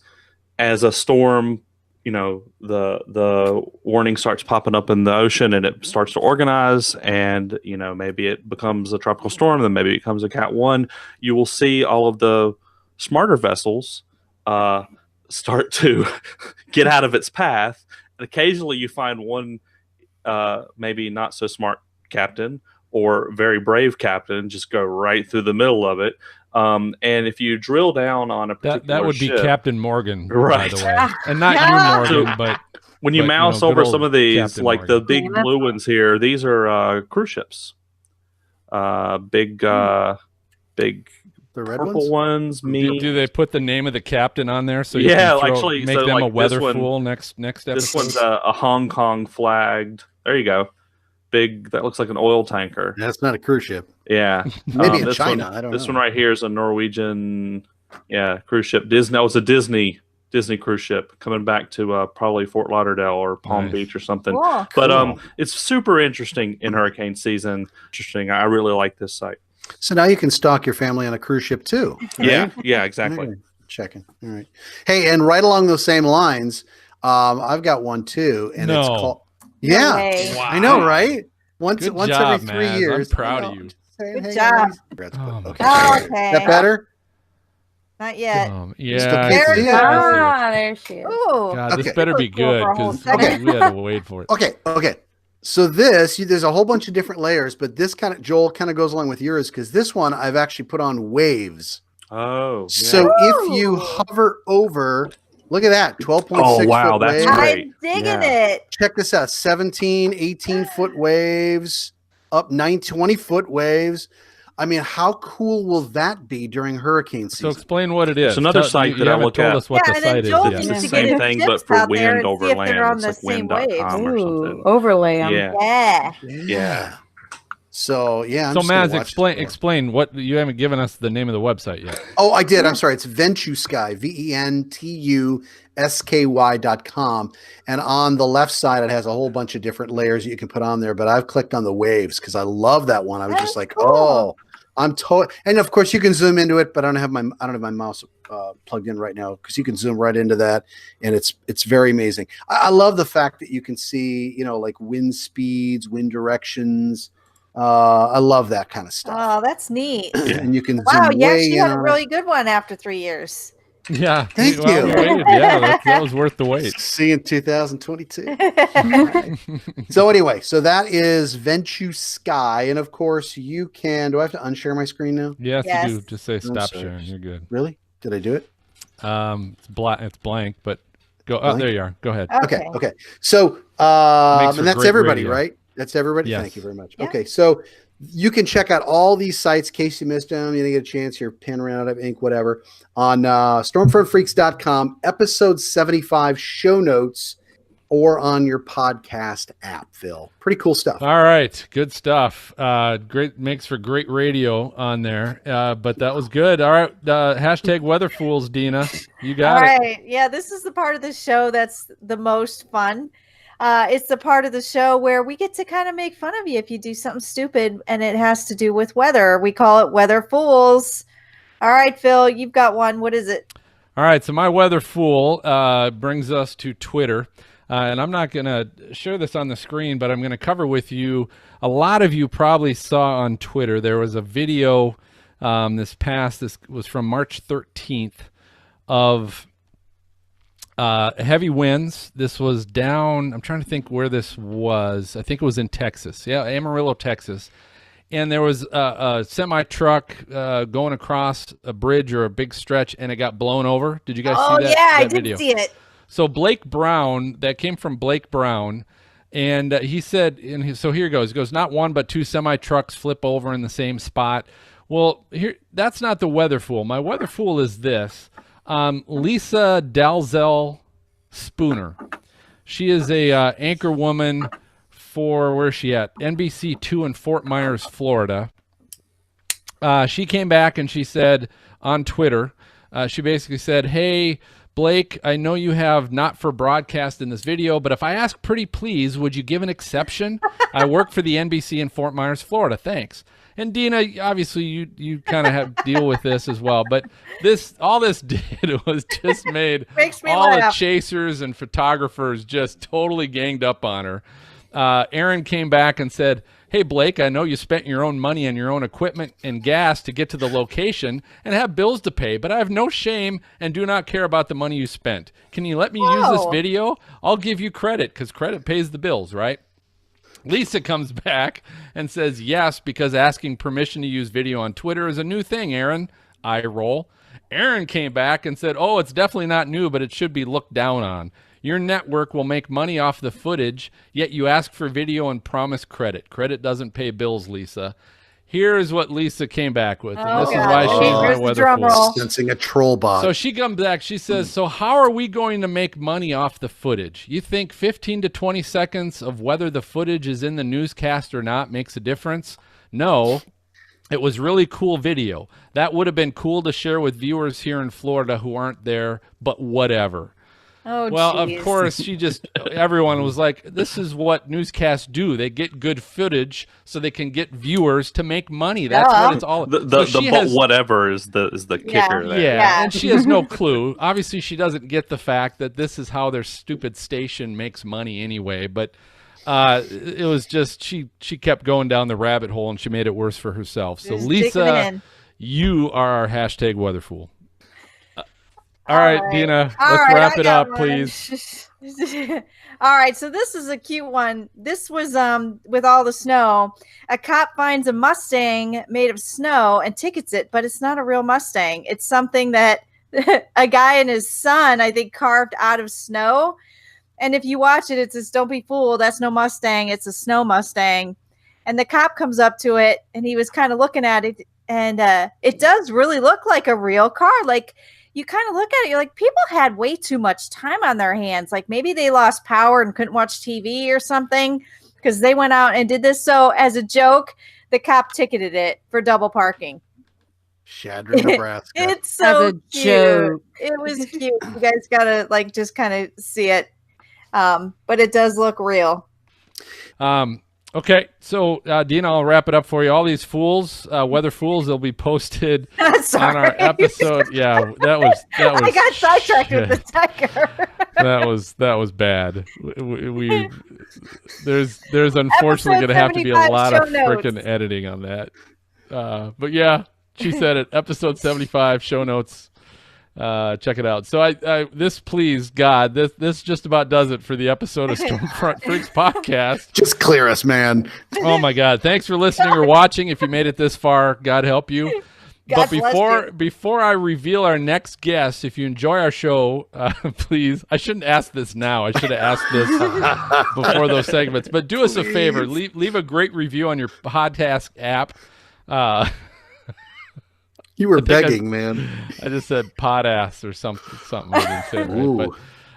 as a storm, the warning starts popping up in the ocean and it starts to organize and, maybe it becomes a tropical storm, then maybe it becomes a Cat 1. You will see all of the smarter vessels start to get out of its path. And occasionally you find one maybe not so smart captain or very brave captain just go right through the middle of it. And if you drill down on a particular that would ship, be Captain Morgan, right? By the way. And not you, Morgan, but when you mouse over some of these, Captain like Morgan. the big blue ones here, these are cruise ships. Big the red purple ones. Do they put the name of the captain on there so you can make them a weather fool next episode? This one's a Hong Kong flagged. There you go. Big, that looks like an oil tanker. That's not a cruise ship. Yeah. Maybe in China. I don't know. This one right here is a Norwegian cruise ship. Disney. That was a Disney cruise ship coming back to probably Fort Lauderdale or Palm Beach or something. Cool. But it's super interesting in hurricane season. Interesting. I really like this site. So now you can stalk your family on a cruise ship too. Right? Yeah, exactly. Checking. All right. Hey, and right along those same lines, I've got one too, and it's called. Yeah, Wow. I know, right? Once Good every job, 3 man. years. I'm proud of you. Good job. Okay. Okay. Is that better? Not yet. Yeah. There we go. There she is. Ooh. God, this better be good because we had to wait for it. Okay. So there's a whole bunch of different layers, but this Joel kind of goes along with yours because this one I've actually put on waves. Oh. Yeah. So if you hover over, look at that, 12.6 foot that's waves. great. I'm digging it. Check this out, 17, 18-foot waves, up 20-foot waves. I mean, how cool will that be during hurricane season? So explain what it is. It's another site that I look at. Us what the site is. It's the same thing, but for wind over land. It's like wind.com or something. Overlay them. Yeah. So yeah. So Maz, explain what you haven't given us the name of the website yet. Oh, I did. I'm sorry. It's VentuSky, VentuSky.com. And on the left side, it has a whole bunch of different layers that you can put on there. But I've clicked on the waves because I love that one. I was just like, oh, I'm totally. And of course, you can zoom into it, but I don't have my mouse plugged in right now because you can zoom right into that, and it's very amazing. I love the fact that you can see, like wind speeds, wind directions. I love that kind of stuff. Oh, that's neat. And you can wow, zoom you way actually in had a on really it. good one after 3 years. Yeah, Thank you. Yeah, that was worth the wait. See you in 2022. So anyway, so that is VentuSky, and of course you can. Do I have to unshare my screen now? Yes, you do. Just say stop sharing. You're good. Really? Did I do it? It's blank, but go. Oh, there you are. Go ahead. Okay. So and that's everybody, radio. Right? That's everybody. Yes. Thank you very much. Yeah. Okay, so you can check out all these sites in case you missed them. You didn't get a chance. Your pen ran out of ink, whatever. On stormfrontfreaks.com, episode 75 show notes, or on your podcast app, Phil. Pretty cool stuff. All right, good stuff. Great, makes for great radio on there. But that was good. All right, hashtag Weather Fools, Dina. You got it. All right. Yeah, this is the part of the show that's the most fun. It's the part of the show where we get to kind of make fun of you if you do something stupid, and it has to do with weather. We call it Weather Fools. All right, Phil, you've got one. What is it? All right, so my Weather Fool brings us to Twitter. And I'm not going to share this on the screen, but I'm going to cover with you. A lot of you probably saw on Twitter, there was a video this was from March 13th of heavy winds. This was down, I'm trying to think where this was. I think it was in Texas. Yeah, Amarillo, Texas. And there was a semi-truck going across a bridge or a big stretch, and it got blown over. Did you guys see that? Yeah, I video? did see it. So Blake Brown, that came from Blake Brown, and he said, so here it goes. He goes, not one but two semi-trucks flip over in the same spot. Well, that's not the Weather Fool. My Weather Fool is this. Lisa Dalzell Spooner. She is a anchor woman for, where's she at? NBC2 in Fort Myers, Florida. She came back and she said on Twitter, she basically said, hey, Blake, I know you have not for broadcast in this video, but if I ask pretty please, would you give an exception? I work for the NBC in Fort Myers, Florida. Thanks. And Dina, obviously you kind of have to deal with this as well. But all this did was just made all the chasers and photographers just totally ganged up on her. Aaron came back and said, hey, Blake, I know you spent your own money and your own equipment and gas to get to the location and have bills to pay, but I have no shame and do not care about the money you spent. Can you let me use this video? I'll give you credit because credit pays the bills, right? Lisa comes back and says, yes, because asking permission to use video on Twitter is a new thing, Aaron. I roll. Aaron came back and said, oh, it's definitely not new, but it should be looked down on. Your network will make money off the footage, yet you ask for video and promise credit. Credit doesn't pay bills, Lisa. Here's what Lisa came back with, and this is why she's my Weather Fool. Sensing a troll bot. So she comes back, she says, so how are we going to make money off the footage? You think 15 to 20 seconds of whether the footage is in the newscast or not makes a difference? No. It was really cool video. That would have been cool to share with viewers here in Florida who aren't there, but whatever. Oh, well, geez. of course, everyone was like, this is what newscasts do. They get good footage so they can get viewers to make money. That's what it's all about. Whatever is the kicker there. Yeah, and she has no clue. Obviously, she doesn't get the fact that this is how their stupid station makes money anyway. But it was just, she kept going down the rabbit hole and she made it worse for herself. So, Lisa, you are our hashtag Weather Fool. All right, Dina, let's wrap it up, please. All right, so this is a cute one. This was with all the snow. A cop finds a Mustang made of snow and tickets it, but it's not a real Mustang. It's something that a guy and his son, I think, carved out of snow. And if you watch it, it says, don't be fooled. That's no Mustang. It's a snow Mustang. And the cop comes up to it, and he was kind of looking at it, and it does really look like a real car. Like, you kind of look at it, you're like, people had way too much time on their hands. Like maybe they lost power and couldn't watch TV or something because they went out and did this. So as a joke, the cop ticketed it for double parking. Shadron, Nebraska. It's so cute. It was cute. You guys gotta just kind of see it. But it does look real. Okay, so Dina, I'll wrap it up for you. All these fools, weather fools, they'll be posted on our episode. Yeah, that was. I got sidetracked with the tiger. that was bad. There's unfortunately going to have to be a lot of freaking editing on that. But yeah, she said it. Episode 75 show notes. Check it out. So please God, this just about does it for the episode of Stormfront Freaks podcast. Just clear us, man. Oh my God. Thanks for listening or watching. If you made it this far, God help you. But before I reveal our next guest, if you enjoy our show, please, I shouldn't ask this now. I should have asked this before those segments, but do us a favor, leave a great review on your podcast app. You were begging, man. I just said pod ass or something. I didn't say it right.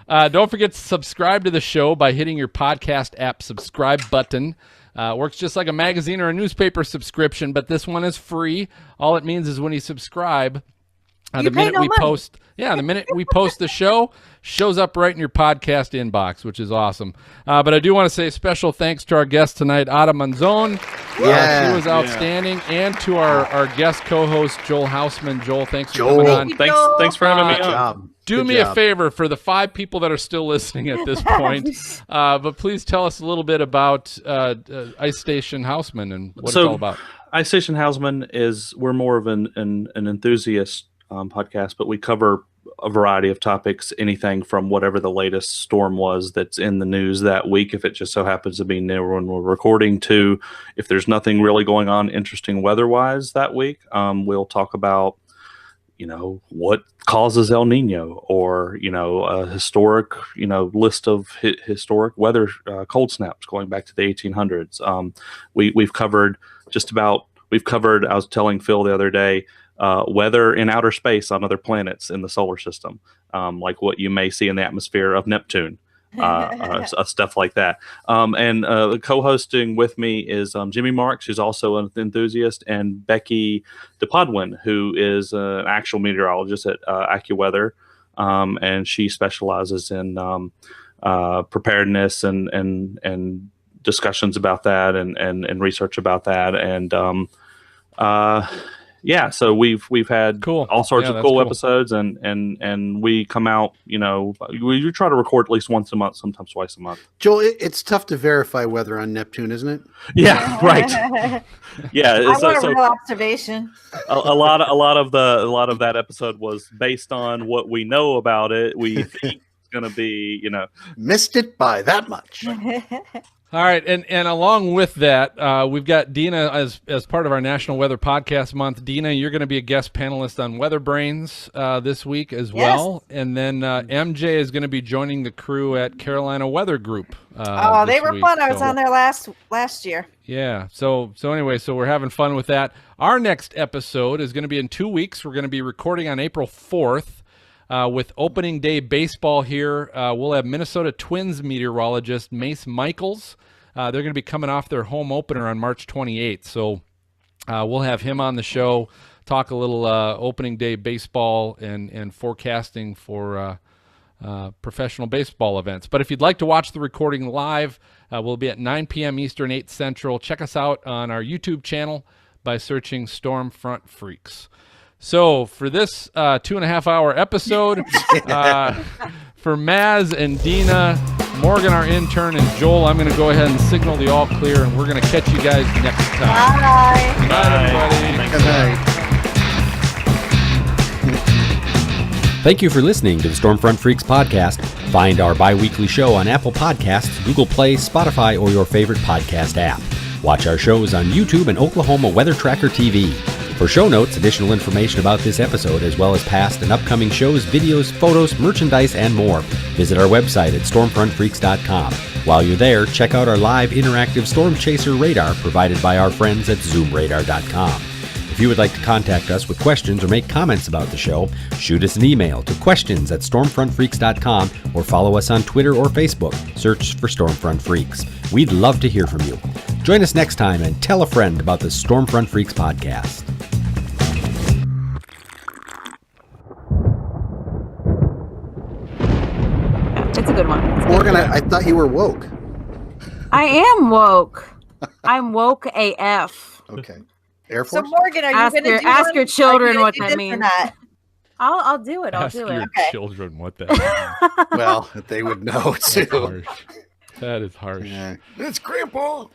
But don't forget to subscribe to the show by hitting your podcast app subscribe button. Works just like a magazine or a newspaper subscription, but this one is free. All it means is when you subscribe, the minute we post the show, shows up right in your podcast inbox, which is awesome. But I do want to say special thanks to our guest tonight, Ada Monzon. She was outstanding. And to our guest co-host, Joel Hausman. Joel, thanks for coming on. Thanks for having me on. Do me a favor for the 5 people that are still listening at this point, but please tell us a little bit about Ice Station Hausman and what it's all about. Ice Station Hausman we're more of an enthusiast podcast, but we cover a variety of topics, anything from whatever the latest storm was that's in the news that week, if it just so happens to be near when we're recording, to if there's nothing really going on interesting weather-wise that week, we'll talk about what causes El Nino, or a historic list of historic weather cold snaps going back to the 1800s. We've covered I was telling Phil the other day, weather in outer space on other planets in the solar system, like what you may see in the atmosphere of Neptune. Stuff like that. And co-hosting with me is Jimmy Marks, who's also an enthusiast, and Becky DePodwin, who is an actual meteorologist at AccuWeather, and she specializes in preparedness and discussions about that and research about that. And so we've had all sorts of cool episodes, and we come out, we try to record at least once a month, sometimes twice a month. Joel, it's tough to verify weather on Neptune, isn't it? Yeah, right. Yeah, I want a real observation. A lot of that episode was based on what we know about it. We think it's going to be, missed it by that much. All right, and along with that, we've got Dina as part of our National Weather Podcast Month. Dina, you're going to be a guest panelist on Weather Brains this week as well. And then MJ is going to be joining the crew at Carolina Weather Group. They were fun. I was on there last year. Yeah. So anyway, we're having fun with that. Our next episode is going to be in 2 weeks. We're going to be recording on April 4th. With opening day baseball here, we'll have Minnesota Twins meteorologist Mace Michaels. They're going to be coming off their home opener on March 28th. So we'll have him on the show, talk a little opening day baseball and forecasting for professional baseball events. But if you'd like to watch the recording live, we'll be at 9 p.m. Eastern, 8 Central. Check us out on our YouTube channel by searching Stormfront Freaks. So for this 2.5-hour episode, for Maz and Dina, Morgan, our intern, and Joel, I'm going to go ahead and signal the all clear, and we're going to catch you guys next time. Bye. Good night, everybody. Good night. Thank you for listening to the Stormfront Freaks podcast. Find our bi-weekly show on Apple Podcasts, Google Play, Spotify, or your favorite podcast app. Watch our shows on YouTube and Oklahoma Weather Tracker TV. For show notes, additional information about this episode, as well as past and upcoming shows, videos, photos, merchandise, and more, visit our website at stormfrontfreaks.com. While you're there, check out our live interactive storm chaser radar provided by our friends at zoomradar.com. If you would like to contact us with questions or make comments about the show, shoot us an email to questions@stormfrontfreaks.com or follow us on Twitter or Facebook. Search for Stormfront Freaks. We'd love to hear from you. Join us next time and tell a friend about the Stormfront Freaks podcast. It's a good one. Morgan, I thought you were woke. I am woke. I'm woke AF. Okay. Air So Force? Morgan, are you going to ask your children what that or means? not? I'll do it. I'll Ask do your it. children what that means. Well, they would know That's too. harsh. That is harsh. Yeah. It's Grandpa.